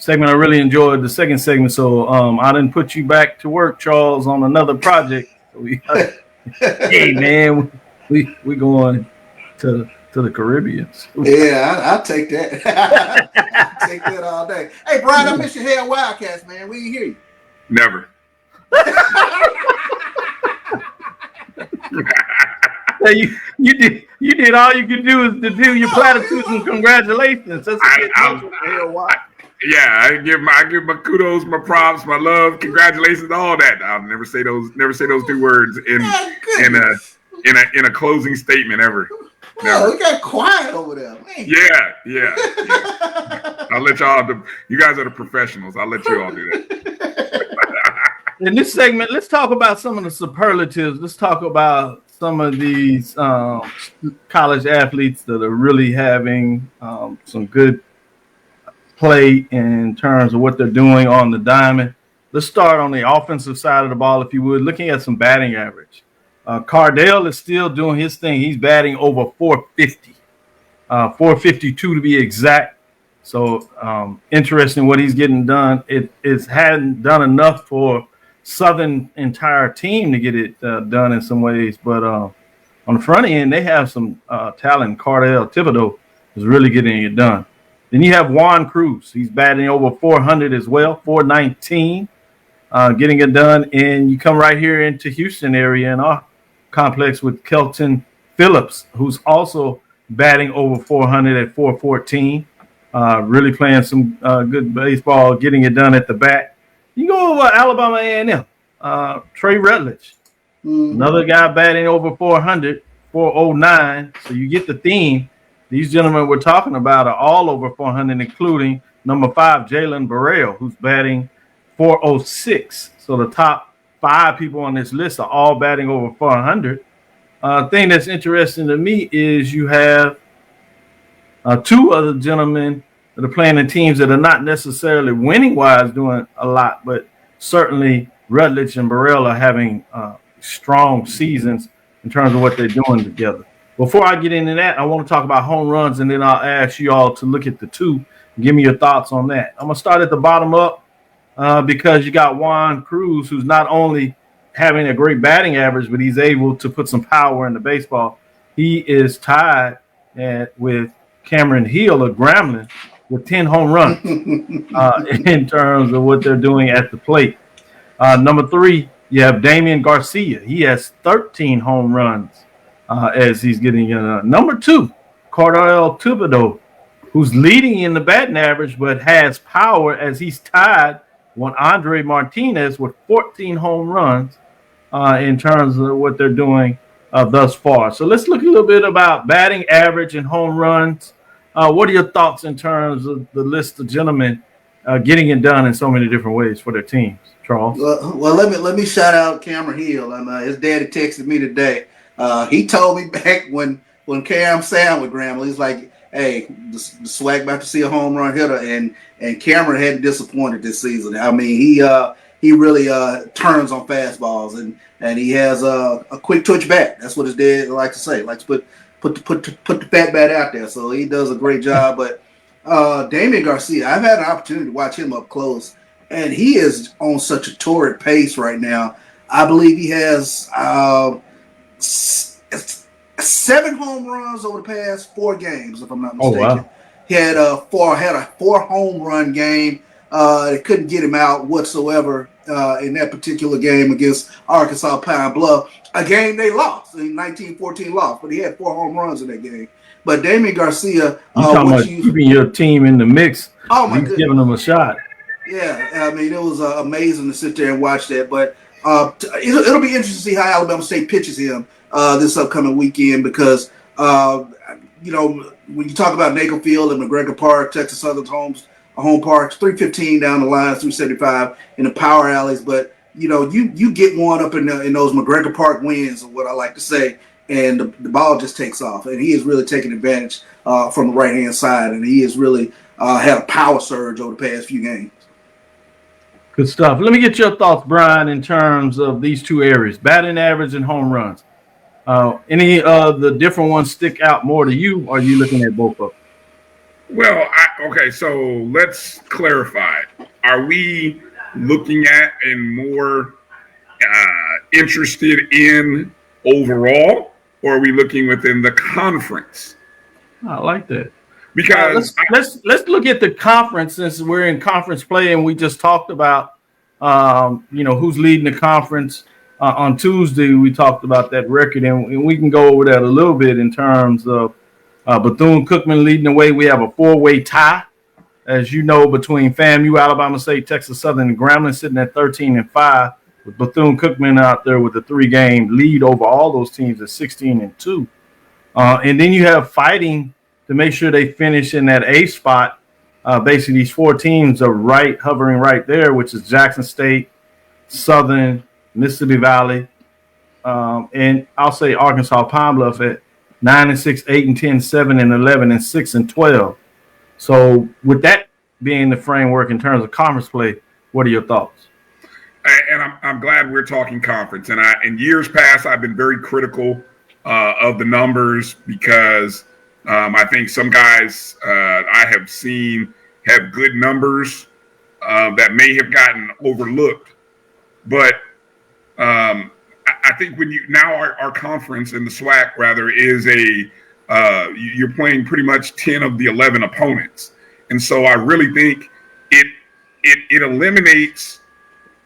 I really enjoyed the second segment, so I didn't put you back to work, Charles, on another project. Hey man, we going to the Caribbean. Yeah, I'll take that. I'll take that all day. Hey, Bryan, I miss your hair Wildcats, man. We didn't hear you. Never. Hey, you did all you could do is to do your platitudes and congratulations. That's I give my kudos, my props, my love, congratulations, all that. I'll never say those two words in a closing statement ever. Oh, we got quiet over there, man. Yeah. I'll let y'all. You guys are the professionals. I'll let you all do that. In this segment, let's talk about some of the superlatives. Let's talk about some of these college athletes that are really having some good play in terms of what they're doing on the diamond. Let's start on the offensive side of the ball, if you would, looking at some batting average. Cardale is still doing his thing. He's batting over 450, 452 to be exact. So interesting what he's getting done. It hadn't done enough for Southern entire team to get it done in some ways, but on the front end they have some talent. Cardale Thibodeau is really getting it done. Then you have Juan Cruz. He's batting over 400 as well, 419, getting it done. And you come right here into Houston area in our complex with Kelton Phillips, who's also batting over 400 at 414, really playing some good baseball, getting it done at the bat. You go over Alabama A&M, Trey Rutledge, another guy batting over 400, 409. So you get the theme. These gentlemen we're talking about are all over 400, including number 5, Jalen Burrell, who's batting 406. So the top 5 people on this list are all batting over 400. Thing that's interesting to me is you have 2 other gentlemen that are playing in teams that are not necessarily winning-wise doing a lot, but certainly Rutledge and Burrell are having strong seasons in terms of what they're doing together. Before I get into that, I want to talk about home runs, and then I'll ask you all to look at the 2 and give me your thoughts on that. I'm going to start at the bottom up because you got Juan Cruz, who's not only having a great batting average, but he's able to put some power in the baseball. He is tied with Cameron Hill of Grambling with 10 home runs in terms of what they're doing at the plate. Number 3, you have Damian Garcia. He has 13 home runs. As he's getting number 2, Cardale Thibodeau, who's leading in the batting average but has power as he's tied with Andre Martinez with 14 home runs in terms of what they're doing thus far. So let's look a little bit about batting average and home runs. What are your thoughts in terms of the list of gentlemen getting it done in so many different ways for their teams, Charles? Well, let me shout out Cameron Hill. His daddy texted me today. He told me back when Cam Sam with Grambling, he's like, hey, the SWAC about to see a home run hitter, and Cameron hadn't disappointed this season. I mean, he really turns on fastballs, and he has a quick twitch bat. That's what his dad likes to say. He likes to put the fat bat out there. So he does a great job. But Damian Garcia, I've had an opportunity to watch him up close, and he is on such a torrid pace right now. I believe he has 7 home runs over the past 4 games, if I'm not mistaken. Oh, wow. He had a 4 home run game. They couldn't get him out whatsoever in that particular game against Arkansas Pine Bluff, a game they lost in 1914 loss, but he had 4 home runs in that game. But Damian Garcia, you talking about keeping your team in the mix? Oh my goodness, giving them a shot. Yeah, I mean it was amazing to sit there and watch that. But it'll be interesting to see how Alabama State pitches him this upcoming weekend because you know when you talk about Nagel Field and McGregor Park, Texas Southern's home parks, 315 down the line, 375 in the power alleys. But you know, you get one up in those McGregor Park wins, or what I like to say, and the ball just takes off. And he is really taking advantage from the right hand side, and he has really had a power surge over the past few games. Good stuff. Let me get your thoughts, Bryan, in terms of these 2 areas, batting average and home runs. Any of the different ones stick out more to you, or are you looking at both of them? Well, okay, so let's clarify. Are we looking at and more interested in overall, or are we looking within the conference? I like that. Because let's look at the conference since we're in conference play, and we just talked about who's leading the conference. On Tuesday, we talked about that record, and we can go over that a little bit in terms of Bethune-Cookman leading the way. We have a 4-way tie, as you know, between FAMU, Alabama State, Texas Southern, and Grambling sitting at 13-5, with Bethune-Cookman out there with a 3-game lead over all those teams at 16-2. And then you have fighting to make sure they finish in that A spot. Basically, these 4 teams are hovering right there, which is Jackson State, Southern, Mississippi Valley, and I'll say Arkansas Pine Bluff at 9-6, 8-10, 7-11, and 6-12. So with that being the framework in terms of conference play, what are your thoughts? And I'm glad we're talking conference. And in years past, I've been very critical of the numbers because I think some guys I have seen have good numbers that may have gotten overlooked. But I think when our conference in the SWAC rather is you're playing pretty much 10 of the 11 opponents. And so I really think it eliminates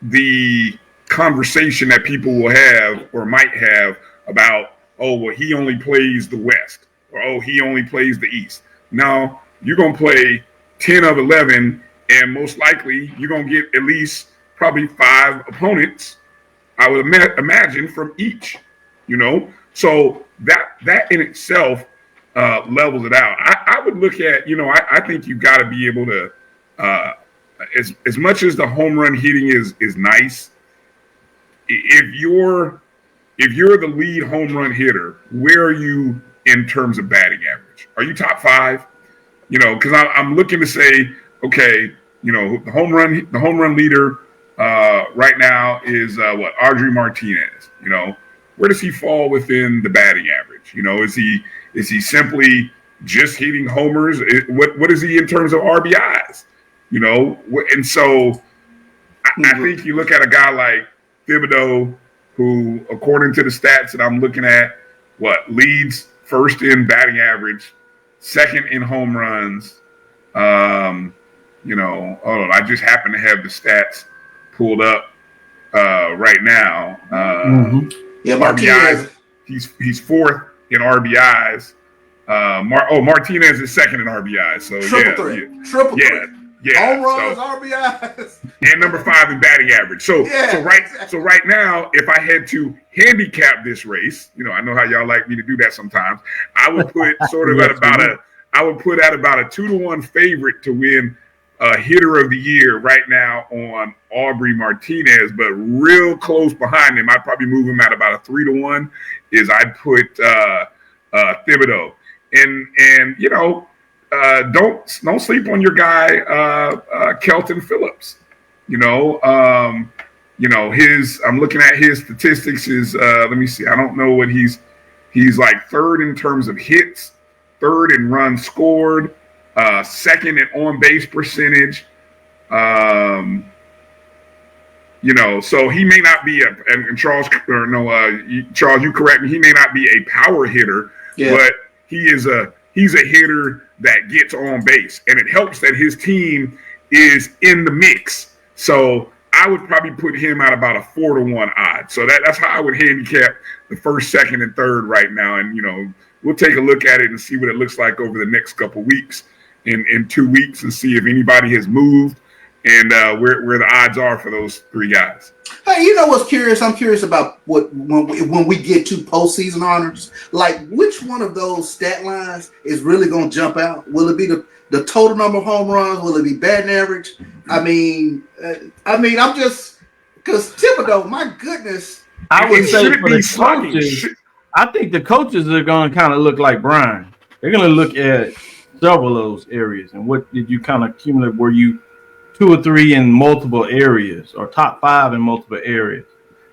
the conversation that people will have or might have about, oh, well, he only plays the West, or, oh, he only plays the East. No, you're going to play 10 of 11, and most likely you're going to get at least probably 5 opponents, I would imagine, from each, So that in itself levels it out. I would look at, I think you've got to be able to, as much as the home run hitting is nice, if you're the lead home run hitter, where are you in terms of batting average? Are you top 5? Because I'm looking to say, okay, the home run leader right now is Audrey Martinez. Where does he fall within the batting average? Is he simply just hitting homers? What is he in terms of RBIs? And so I think you look at a guy like Thibodeau, who, according to the stats that I'm looking at, leads first in batting average, second in home runs. Hold on, I just happen to have the stats pulled up right now. Yeah, RBIs. He's 4th in RBIs. Martinez is 2nd in RBIs. So triple threat. Yeah. Home runs, RBIs, and number 5 in batting average. So right now, if I had to handicap this race, I know how y'all like me to do that sometimes. I would put at about a 2-1 favorite to win hitter of the year right now on Aubrey Martinez, but real close behind him. I'd probably move him at about a 3-1. I'd put Thibodeau, and don't sleep on your guy Kelton Phillips. I'm looking at his statistics. Let me see. I don't know what he's like third in terms of hits, third in runs scored, second in on base percentage. So he may not be and Charles, Charles, you correct me. He may not be a power hitter, but he's a hitter that gets on base, and it helps that his team is in the mix. So I would probably put him at about a 4-1 odd. So that's how I would handicap the first, second, and third right now. And we'll take a look at it and see what it looks like over the next couple of weeks, in 2 weeks, and see if anybody has moved and where the odds are for those three guys. Hey, what's curious? I'm curious about when we get to postseason honors, like which one of those stat lines is really going to jump out? Will it be the total number of home runs? Will it be batting average? I'm just because Thibodeau, my goodness. I would say for the coaches, I think the coaches are going to kind of look like Bryan. They're going to look at several of those areas and what did you kind of accumulate? Were you 2 or 3 in multiple areas or top 5 in multiple areas?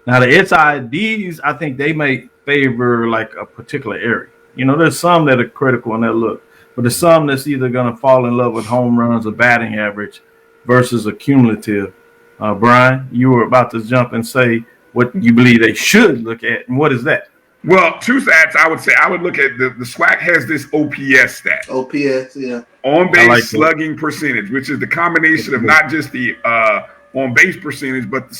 Now the SIDs, I think they may favor like a particular area. There's some that are critical in that look, but there's some that's either going to fall in love with home runs or batting average versus a cumulative. Bryan, you were about to jump and say what you believe they should look at, and what is that? Well, 2 stats I would say. I would look at the SWAC has this OPS stat. OPS, yeah. On base slugging percentage, which is the combination of not just the on base percentage, but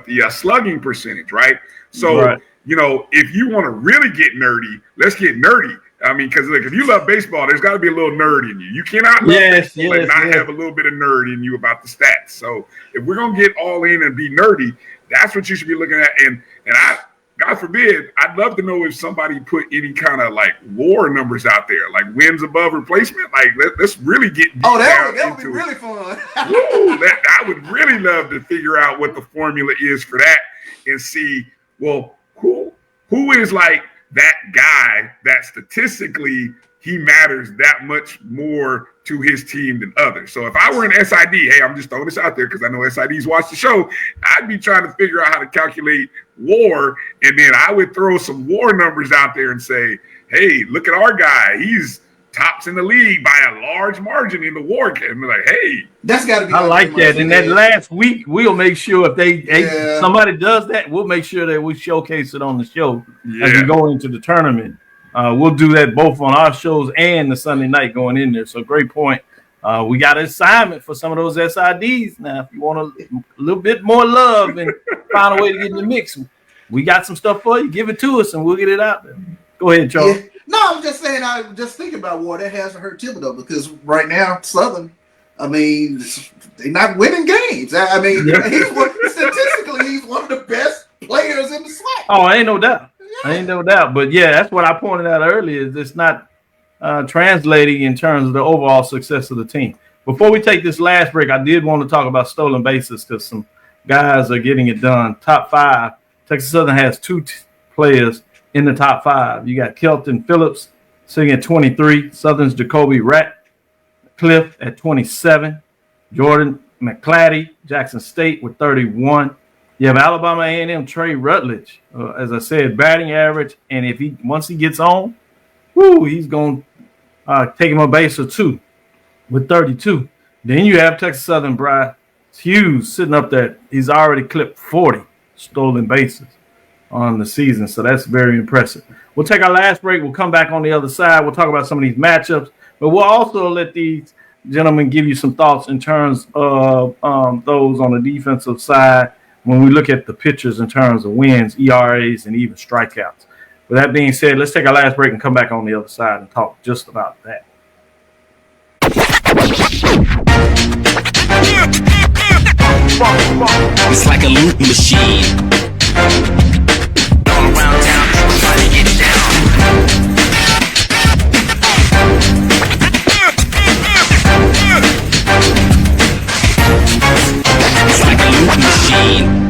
the slugging percentage, right? So, if you want to really get nerdy, let's get nerdy. I mean, because if you love baseball, there's got to be a little nerd in you. You cannot love baseball and not have a little bit of nerd in you about the stats. So if we're gonna get all in and be nerdy, that's what you should be looking at. And I, God forbid, I'd love to know if somebody put any kind of like WAR numbers out there, like wins above replacement. Like let's really get that would be really fun. I would really love to figure out what the formula is for that and see, well, who is like that guy that statistically he matters that much more to his team than others. So if I were an SID, hey, I'm just throwing this out there because I know SIDs watch the show, I'd be trying to figure out how to calculate WAR, and then I would throw some WAR numbers out there and say, hey, look at our guy. He's tops in the league by a large margin in the WAR. And be like, hey. That's got to be. I like that. And that last week, we'll make sure if somebody does that, we'll make sure that we showcase it on the show as we go into the tournament. We'll do that both on our shows and the Sunday night going in there. So great point. We got an assignment for some of those SIDs. Now, if you want a little bit more love and find a way to get in the mix, we got some stuff for you. Give it to us and we'll get it out there. Go ahead, Charles. Yeah. No, I'm just saying, I just thinking about WAR. That hasn't hurt Thibodeau because right now, Southern, I mean, they're not winning games. I mean, statistically, he's one of the best players in the SWAC. Oh, ain't no doubt. Ain't no doubt. But yeah, that's what I pointed out earlier. Is it's not translating in terms of the overall success of the team. Before we take this last break, I did want to talk about stolen bases because some guys are getting it done. Top 5. Texas Southern has 2 players in the top 5. You got Kelton Phillips sitting at 23. Southern's Jacoby Ratcliffe at 27. Jordan McClatty, Jackson State with 31. You have Alabama A&M Trey Rutledge, as I said, batting average, and once he gets on, he's going to take him a base or 2 with 32. Then you have Texas Southern Bryce Hughes sitting up there. He's already clipped 40 stolen bases on the season, so that's very impressive. We'll take our last break. We'll come back on the other side. We'll talk about some of these matchups, but we'll also let these gentlemen give you some thoughts in terms of those on the defensive side when we look at the pitchers in terms of wins, ERAs, and even strikeouts. With that being said, let's take our last break and come back on the other side and talk just about that. It's like a loop machine. All around town, trying to get it down. It's like a loop machine.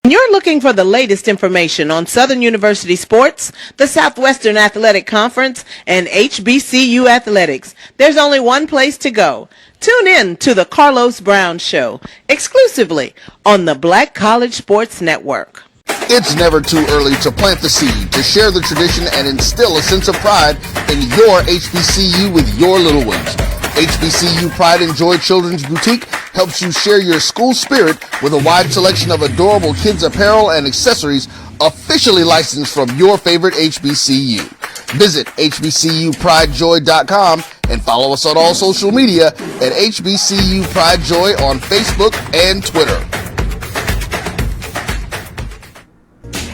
You're looking for the latest information on Southern University sports, the Southwestern Athletic Conference, and HBCU athletics. There's only one place to go. Tune in to the Carlos Brown Show, exclusively on the Black College Sports Network. It's never too early to plant the seed, to share the tradition, and instill a sense of pride in your HBCU with your little ones. HBCU Pride and Joy Children's Boutique helps you share your school spirit with a wide selection of adorable kids apparel and accessories officially licensed from your favorite HBCU. Visit hbcupridejoy.com and follow us on all social media at HBCU Pride Joy on Facebook and Twitter.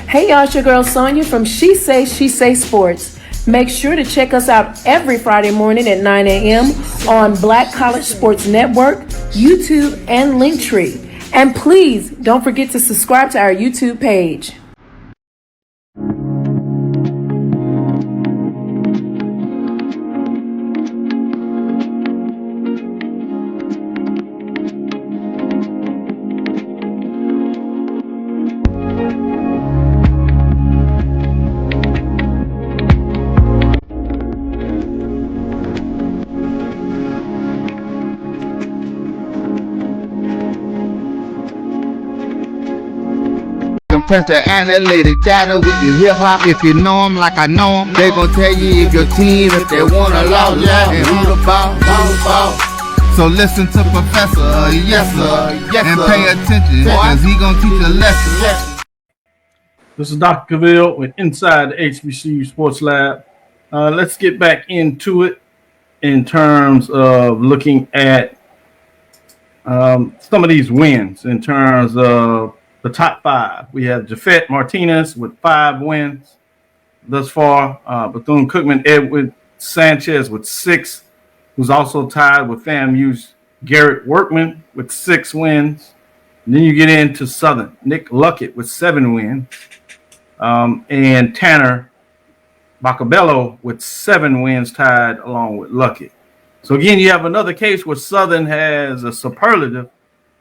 Hey y'all, it's your girl Sonia from She Say Sports. Make sure to check us out every Friday morning at 9 a.m. on Black College Sports Network, YouTube, and Linktree. And please don't forget to subscribe to our YouTube page. Compress the analytic data with your hip hop. If you know them like I know them, they gon' tell you if your team, if they wanna lose, and who the ball. So listen to Professor, yes sir, and pay attention, cause he gon' teach a lesson. This is Dr. Cavil with Inside the HBCU Sports Lab. Let's get back into it in terms of looking at some of these wins in terms of the top five. We have Jafet Martinez with 5 wins thus far. Bethune-Cookman Edwin Sanchez with 6, who's also tied with FAMU's Garrett Workman with 6 wins. And then you get into Southern. Nick Luckett with 7 wins. And Tanner Bacabello with 7 wins tied along with Luckett. So again, you have another case where Southern has a superlative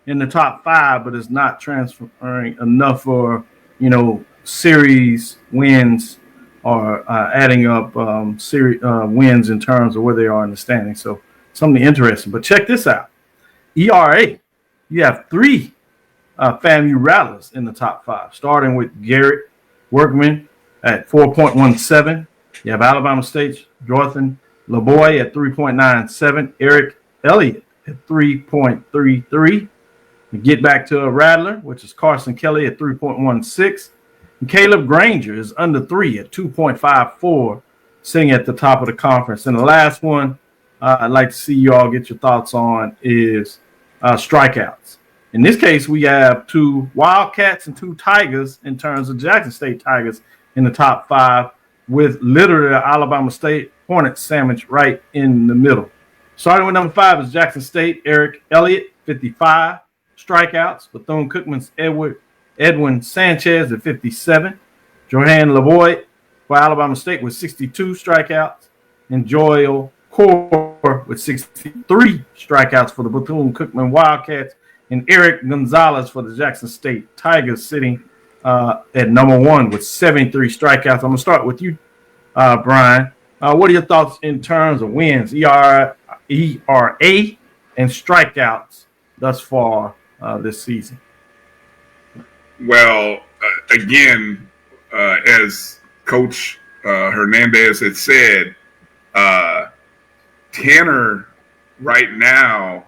in the top 5, but it's not transferring enough for, series wins or adding up series wins in terms of where they are in the standing. So something interesting. But check this out. ERA, you have 3 FAMU Rattlers in the top 5, starting with Garrett Workman at 4.17. You have Alabama State's Jonathan LeBoy at 3.97. Eric Elliott at 3.33. We get back to a Rattler, which is Carson Kelly at 3.16. And Caleb Granger is under 3 at 2.54, sitting at the top of the conference. And the last one I'd like to see you all get your thoughts on is strikeouts. In this case, we have 2 Wildcats and 2 Tigers in terms of Jackson State Tigers in the top 5, with literally the Alabama State Hornets sandwich right in the middle. Starting with number 5 is Jackson State, Eric Elliott, 55 strikeouts. Bethune-Cookman's Edwin Sanchez at 57. Johan LeBoy for Alabama State with 62 strikeouts. And Joel Core with 63 strikeouts for the Bethune-Cookman Wildcats. And Eric Gonzalez for the Jackson State Tigers sitting at number 1 with 73 strikeouts. I'm going to start with you, Bryan. What are your thoughts in terms of wins, ERA, and strikeouts thus far this season? Well, again, as Coach Hernandez had said, Tanner right now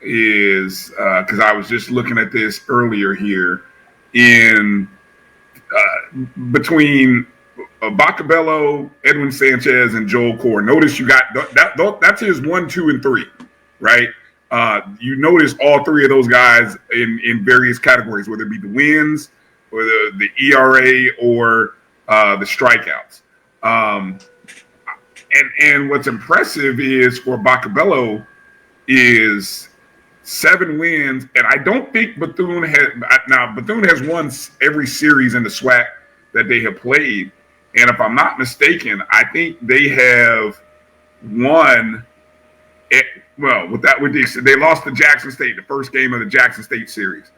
is, because I was just looking at this earlier here, in between Bacabello, Edwin Sanchez, and Joel Core. Notice you got that's his 1, 2, and 3, right? You notice all 3 of those guys in various categories, whether it be the wins or the ERA or the strikeouts. And what's impressive is for Bacabello is 7 wins, and I don't think Bethune has won every series in the SWAC that they have played. And if I'm not mistaken, I think they have won it. Well, they lost to Jackson State, the first game of the Jackson State series.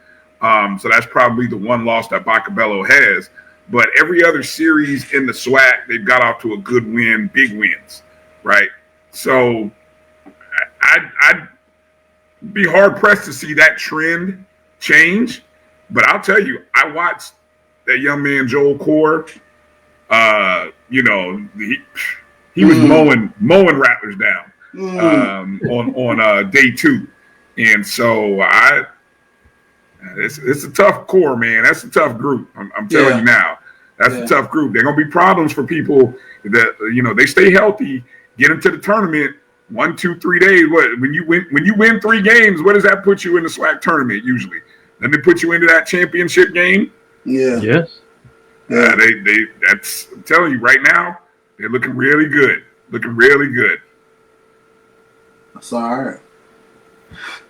So that's probably the one loss that Bacabello has. But every other series in the SWAC, they've got off to a good win, big wins, right? So I'd be hard-pressed to see that trend change. But I'll tell you, I watched that young man, Joel Core. He was mowing Rattlers down on day 2. And so it's a tough core, man. That's a tough group. I'm telling you now. That's a tough group. There are gonna be problems for people that they stay healthy, get into the tournament 1, 2, 3 days. What when you win 3 games, what does that put you in the SWAC tournament usually? Then they put you into that championship game. Yeah. Yes. That's I'm telling you right now, they're looking really good. Looking really good. That's all right.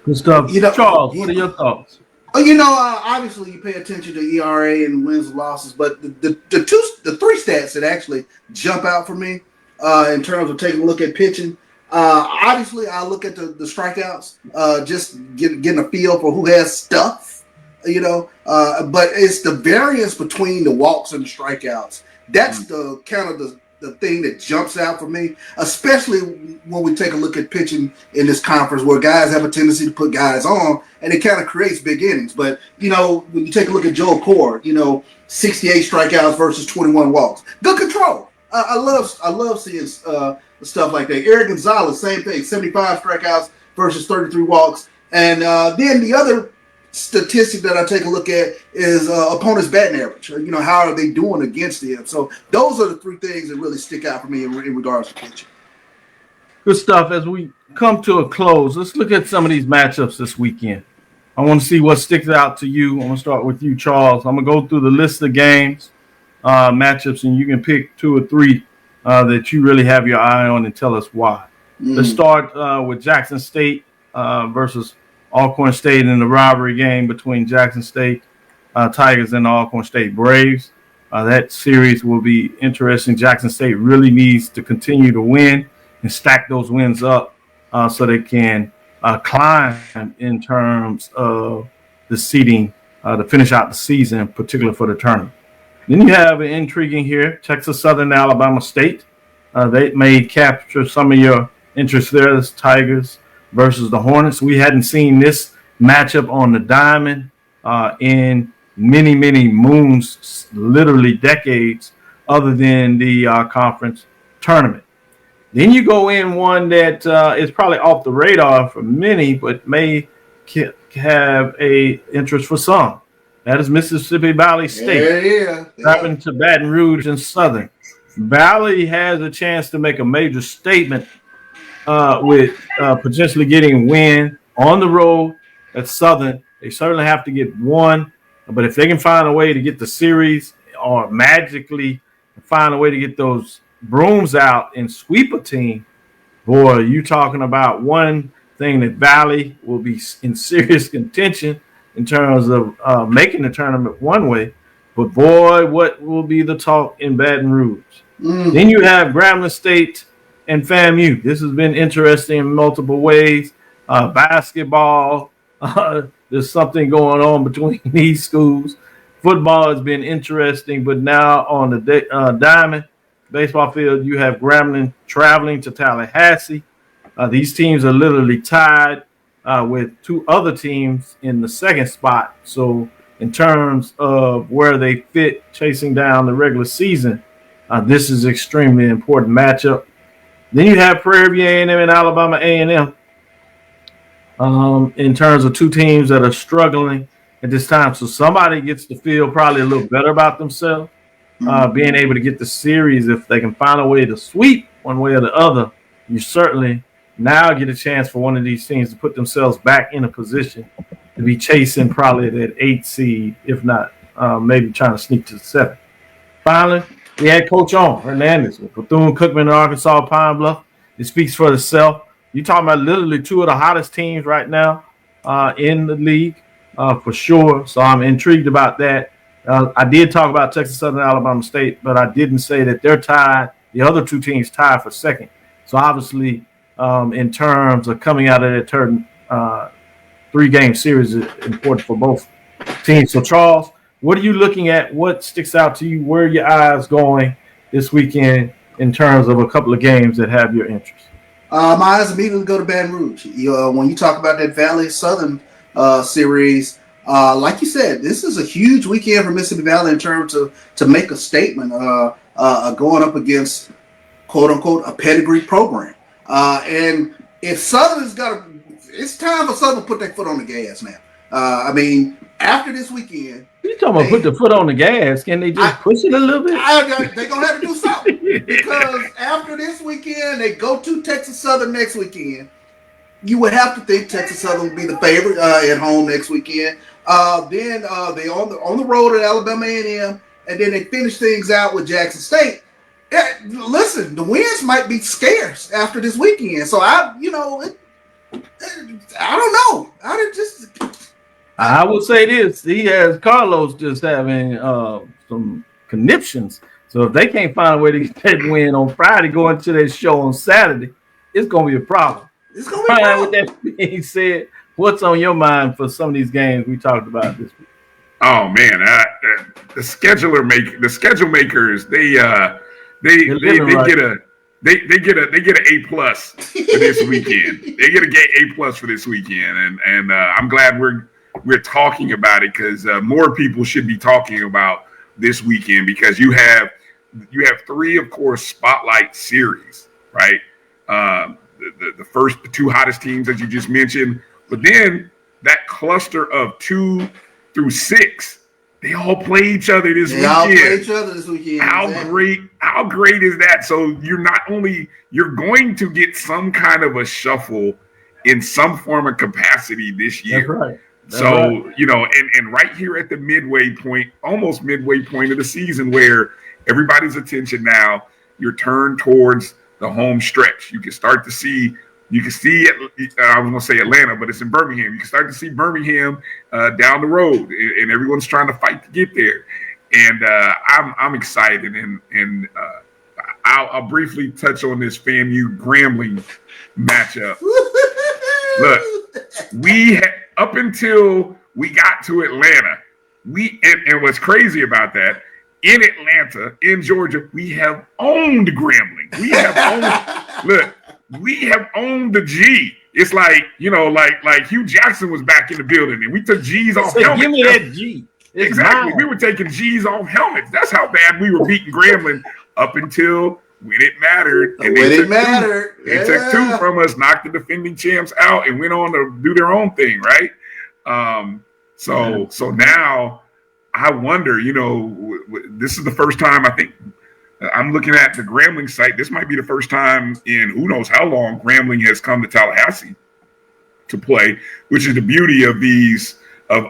Good stuff. Charles, what are your thoughts? Obviously you pay attention to ERA and wins and losses, but the 3 stats that actually jump out for me in terms of taking a look at pitching. Obviously, I look at the strikeouts, just getting a feel for who has stuff, but it's the variance between the walks and the strikeouts. That's the kind of the thing that jumps out for me, especially when we take a look at pitching in this conference where guys have a tendency to put guys on and it kind of creates big innings. But, when you take a look at Joel Core, 68 strikeouts versus 21 walks. Good control. I love seeing stuff like that. Eric Gonzalez, same thing, 75 strikeouts versus 33 walks. And then the other statistic that I take a look at is opponent's batting average. How are they doing against them? So those are the 3 things that really stick out for me in regards to pitching. Good stuff. As we come to a close, let's look at some of these matchups this weekend. I want to see what sticks out to you. I'm going to start with you, Charles. I'm going to go through the list of games, matchups, and you can pick 2 or 3 that you really have your eye on and tell us why. Let's start with Jackson State versus Alcorn State in the rivalry game between Jackson State Tigers and the Alcorn State Braves. That series will be interesting. Jackson State really needs to continue to win and stack those wins up so they can climb in terms of the seeding to finish out the season, particularly for the tournament. Then you have an intriguing here, Texas Southern Alabama State. They may capture some of your interest there. This Tigers versus the Hornets. We hadn't seen this matchup on the diamond in many, many moons, literally decades, other than the conference tournament. Then you go in one that is probably off the radar for many, but may have a interest for some. That is Mississippi Valley State. Traveling to Baton Rouge and Southern. Valley has a chance to make a major statement with potentially getting a win on the road at Southern. They certainly have to get one, but if they can find a way to get the series or magically find a way to get those brooms out and sweep a team, boy, you're talking about one thing that Valley will be in serious contention in terms of making the tournament one way. But boy, what will be the talk in Baton Rouge? Then you have Grambling State and FAMU. This has been interesting in multiple ways. Basketball, there's something going on between these schools. Football has been interesting, but now on the diamond baseball field, you have Grambling traveling to Tallahassee. These teams are literally tied with 2 other teams in the second spot. So in terms of where they fit chasing down the regular season, this is extremely important matchup. Then you have Prairie View A&M and Alabama A&M in terms of 2 teams that are struggling at this time. So somebody gets to feel probably a little better about themselves, being able to get the series. If they can find a way to sweep one way or the other, you certainly now get a chance for one of these teams to put themselves back in a position to be chasing probably that 8 seed, if not maybe trying to sneak to the 7. Finally, we had Coach on Hernandez with Bethune-Cookman and Arkansas Pine Bluff. It speaks for itself. You're talking about literally 2 of the hottest teams right now in the league for sure. So I'm intrigued about that. I did talk about Texas Southern Alabama State, but I didn't say that they're tied. The other 2 teams tied for second. So obviously, in terms of coming out of that 3-game series, is important for both. team. So, Charles, what are you looking at? What sticks out to you? Where are your eyes going this weekend in terms of a couple of games that have your interest? My eyes immediately go to Baton Rouge. When you talk about that Valley Southern series, like you said, this is a huge weekend for Mississippi Valley in terms of to make a statement, going up against quote unquote a pedigree program. And if Southern's it's time for Southern to put their foot on the gas now. I mean, after this weekend, You talking about put the foot on the gas? Can they just push it a little bit? they're gonna have to do something because after this weekend, they go to Texas Southern next weekend. You would have to think Texas Southern would be the favorite at home next weekend. Then they on the road at Alabama A&M, and then they finish things out with Jackson State. Listen, the wins might be scarce after this weekend. So I don't know. I will say this: he has Carlos just having some conniptions. So if they can't find a way to get that win on Friday, going to their show on Saturday, it's going to be a problem. It's going to be a problem. With that being said, what's on your mind for some of these games we talked about this week? Oh man, the schedule makers, they get an A+ for this weekend. They get A+ for this weekend, and I'm glad we're talking about it because more people should be talking about this weekend because you have three, of course, spotlight series, right? The first two hottest teams that you just mentioned, but then that cluster of 2 through 6. They all play each other this weekend. All play each other this weekend. How great is that? So you're going to get some kind of a shuffle in some form of capacity this year. That's right. And right here at the almost midway point of the season where everybody's attention now, you're turned towards the home stretch. You can start to see, I was going to say Atlanta, but it's in Birmingham. You can start to see Birmingham down the road, and everyone's trying to fight to get there. And I'm excited, and I'll briefly touch on this FAMU Grambling matchup. Look, up until we got to Atlanta, and what's crazy about that, in Atlanta, in Georgia, we have owned Grambling. We have owned the G. It's like, like Hugh Jackson was back in the building, and we took G's off helmets. Give me that G. Exactly. We were taking G's off helmets. That's how bad we were beating Grambling up until when it mattered. And when it mattered. They took 2 from us, knocked the defending champs out, and went on to do their own thing, right? So now I wonder, this is the first time I think I'm looking at the Grambling site. This might be the first time in who knows how long Grambling has come to Tallahassee to play, which is the beauty of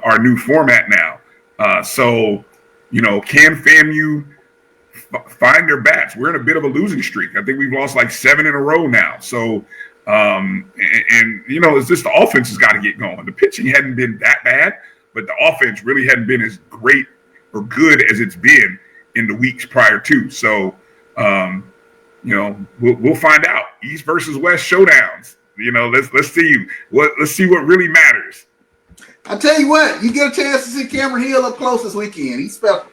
our new format now. Can FAMU find their bats? We're in a bit of a losing streak. I think we've lost like 7 in a row now. So, it's just the offense has got to get going. The pitching hadn't been that bad, but the offense really hadn't been as great or good as it's been in the weeks prior to. So, we'll find out. East versus West showdowns. Let's see what really matters. I tell you what, you get a chance to see Cameron Hill up close this weekend. He's special.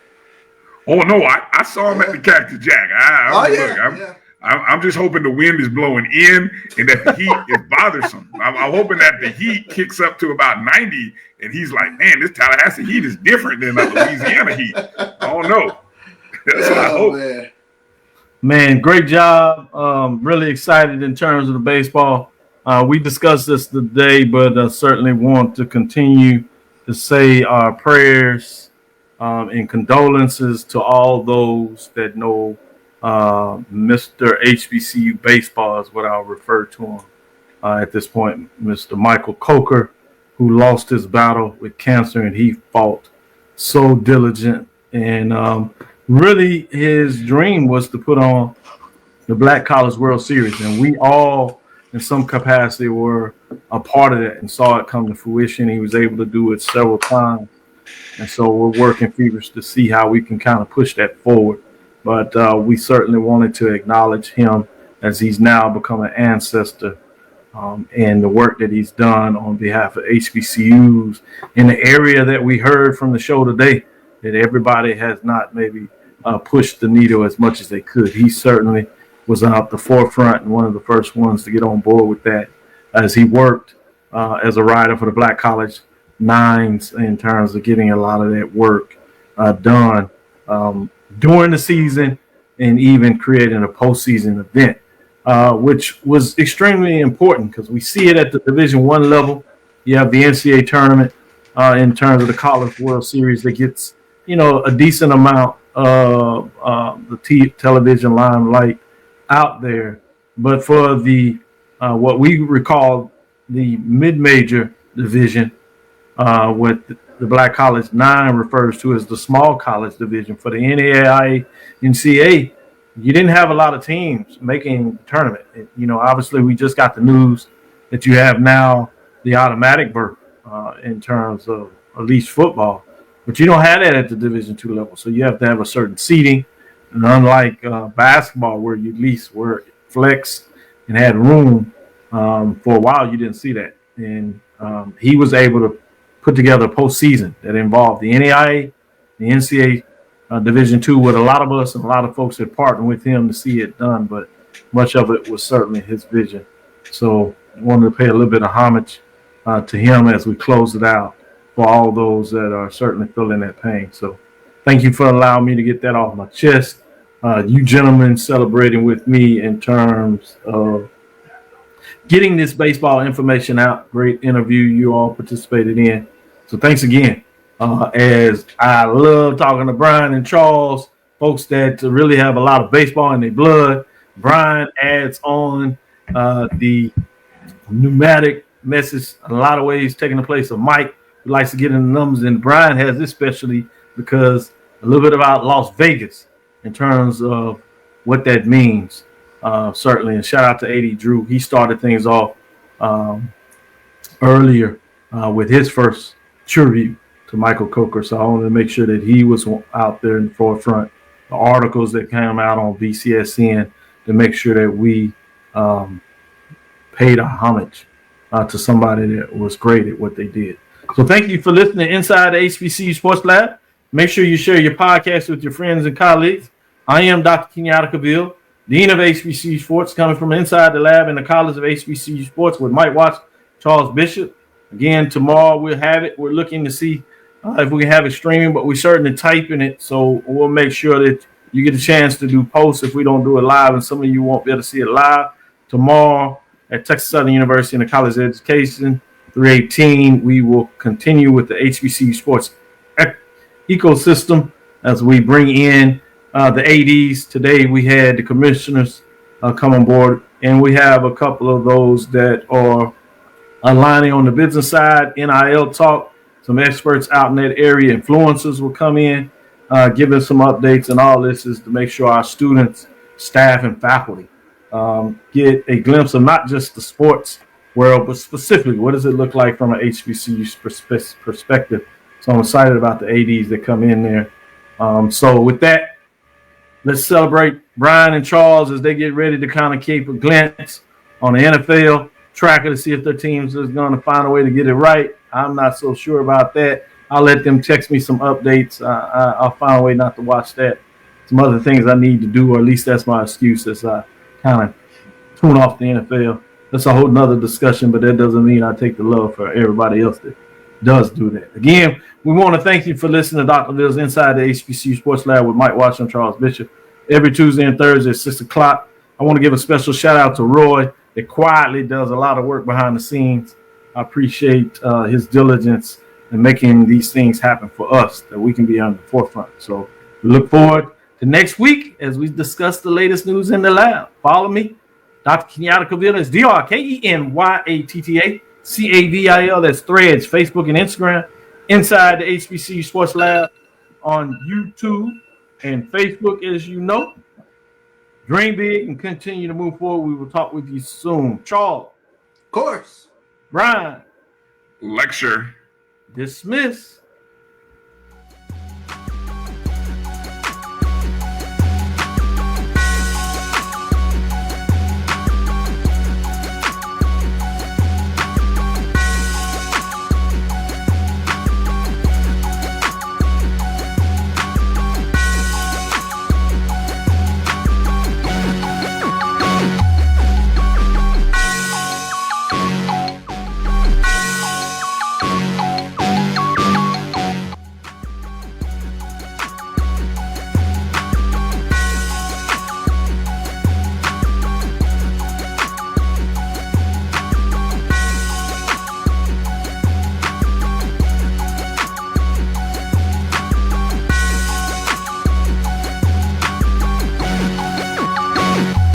Oh no, I saw him at the Cactus Jack. I'm just hoping the wind is blowing in and that the heat is bothersome. I'm hoping that the heat kicks up to about 90 and he's like, man, this Tallahassee heat is different than the Louisiana heat. I don't know. That's what I hope. Man, great job. Really excited in terms of the baseball. We discussed this today, but certainly want to continue to say our prayers and condolences to all those that know Mr. HBCU Baseball is what I'll refer to him at this point, Mr. Michael Coker, who lost his battle with cancer, and he fought so diligent. And really his dream was to put on the Black College World Series, and we all in some capacity were a part of that and saw it come to fruition. He was able to do it several times, and so we're working feverish to see how we can kind of push that forward. But we certainly wanted to acknowledge him as he's now become an ancestor and the work that he's done on behalf of HBCUs in the area that we heard from the show today, that everybody has not maybe pushed the needle as much as they could. He certainly was out the forefront and one of the first ones to get on board with that as he worked as a writer for the Black College Nines in terms of getting a lot of that work done during the season and even creating a postseason event, which was extremely important because we see it at the Division I level. You have the NCAA tournament in terms of the College World Series that gets, a decent amount of the television limelight out there. But for the what we recall the mid-major division, what the Black College 9 refers to as the small college division for the NAIA, NCAA, you didn't have a lot of teams making the tournament. Obviously we just got the news that you have now the automatic berth in terms of at least football, but you don't have that at the Division II level. So you have to have a certain seating, and unlike basketball where you at least were flexed and had room for a while, you didn't see that. And he was able to put together a postseason that involved the NAIA, the NCAA Division II, with a lot of us and a lot of folks that partnered with him to see it done, but much of it was certainly his vision. So I wanted to pay a little bit of homage to him as we close it out for all those that are certainly feeling that pain. So thank you for allowing me to get that off my chest. You gentlemen celebrating with me in terms of getting this baseball information out. Great interview you all participated in. So thanks again. As I love talking to Bryan and Charles, folks that really have a lot of baseball in their blood. Bryan adds on the pneumatic message in a lot of ways, taking the place of Mike, who likes to get in the numbers. And Bryan has this specialty because a little bit about Las Vegas in terms of what that means. Certainly, and shout out to AD Drew. He started things off earlier with his first tribute to Michael Coker. So I wanted to make sure that he was out there in the forefront. The articles that came out on BCSN to make sure that we paid a homage to somebody that was great at what they did. So thank you for listening to Inside the HBCU Sports Lab. Make sure you share your podcast with your friends and colleagues. I am Dr. Kenyatta Cavil, Dean of HBCU Sports, coming from inside the lab in the College of HBCU Sports with Mike Watts, Charles Bishop. Again, tomorrow we'll have it. We're looking to see if we can have it streaming, but we're certainly typing it. So we'll make sure that you get a chance to do posts if we don't do it live, and some of you won't be able to see it live. Tomorrow at Texas Southern University in the College of Education, 318, we will continue with the HBCU Sports ecosystem as we bring in the ADs. Today we had the commissioners come on board, and we have a couple of those that are aligning on the business side, NIL talk. Some experts out in that area, influencers will come in, give us some updates, and all this is to make sure our students, staff, and faculty get a glimpse of not just the sports world, but specifically what does it look like from an HBCU perspective. So I'm excited about the ADs that come in there. So with that, let's celebrate Bryan and Charles as they get ready to kind of keep a glance on the NFL tracker to see if their teams is going to find a way to get it right. I'm not so sure about that. I'll let them text me some updates. I'll find a way not to watch that. Some other things I need to do, or at least that's my excuse as I kind of tune off the NFL. That's a whole nother discussion, but that doesn't mean I take the love for everybody else that does do that. Again, we want to thank you for listening to Dr. Lil's Inside the HBCU Sports Lab with Mike Watson and Charles Bishop every Tuesday and Thursday at 6 o'clock. I want to give a special shout out to Roy that quietly does a lot of work behind the scenes. I appreciate his diligence in making these things happen for us, that we can be on the forefront. So we look forward to next week as we discuss the latest news in the lab. Follow me, Dr. Kenyatta Cavil. It's DrKenyatta Cavil. That's Threads, Facebook, and Instagram. Inside the HBCU Sports Lab on YouTube and Facebook, as you know. Dream big and continue to move forward. We will talk with you soon. Charles. Of course. Bryan. Lecture. Dismiss.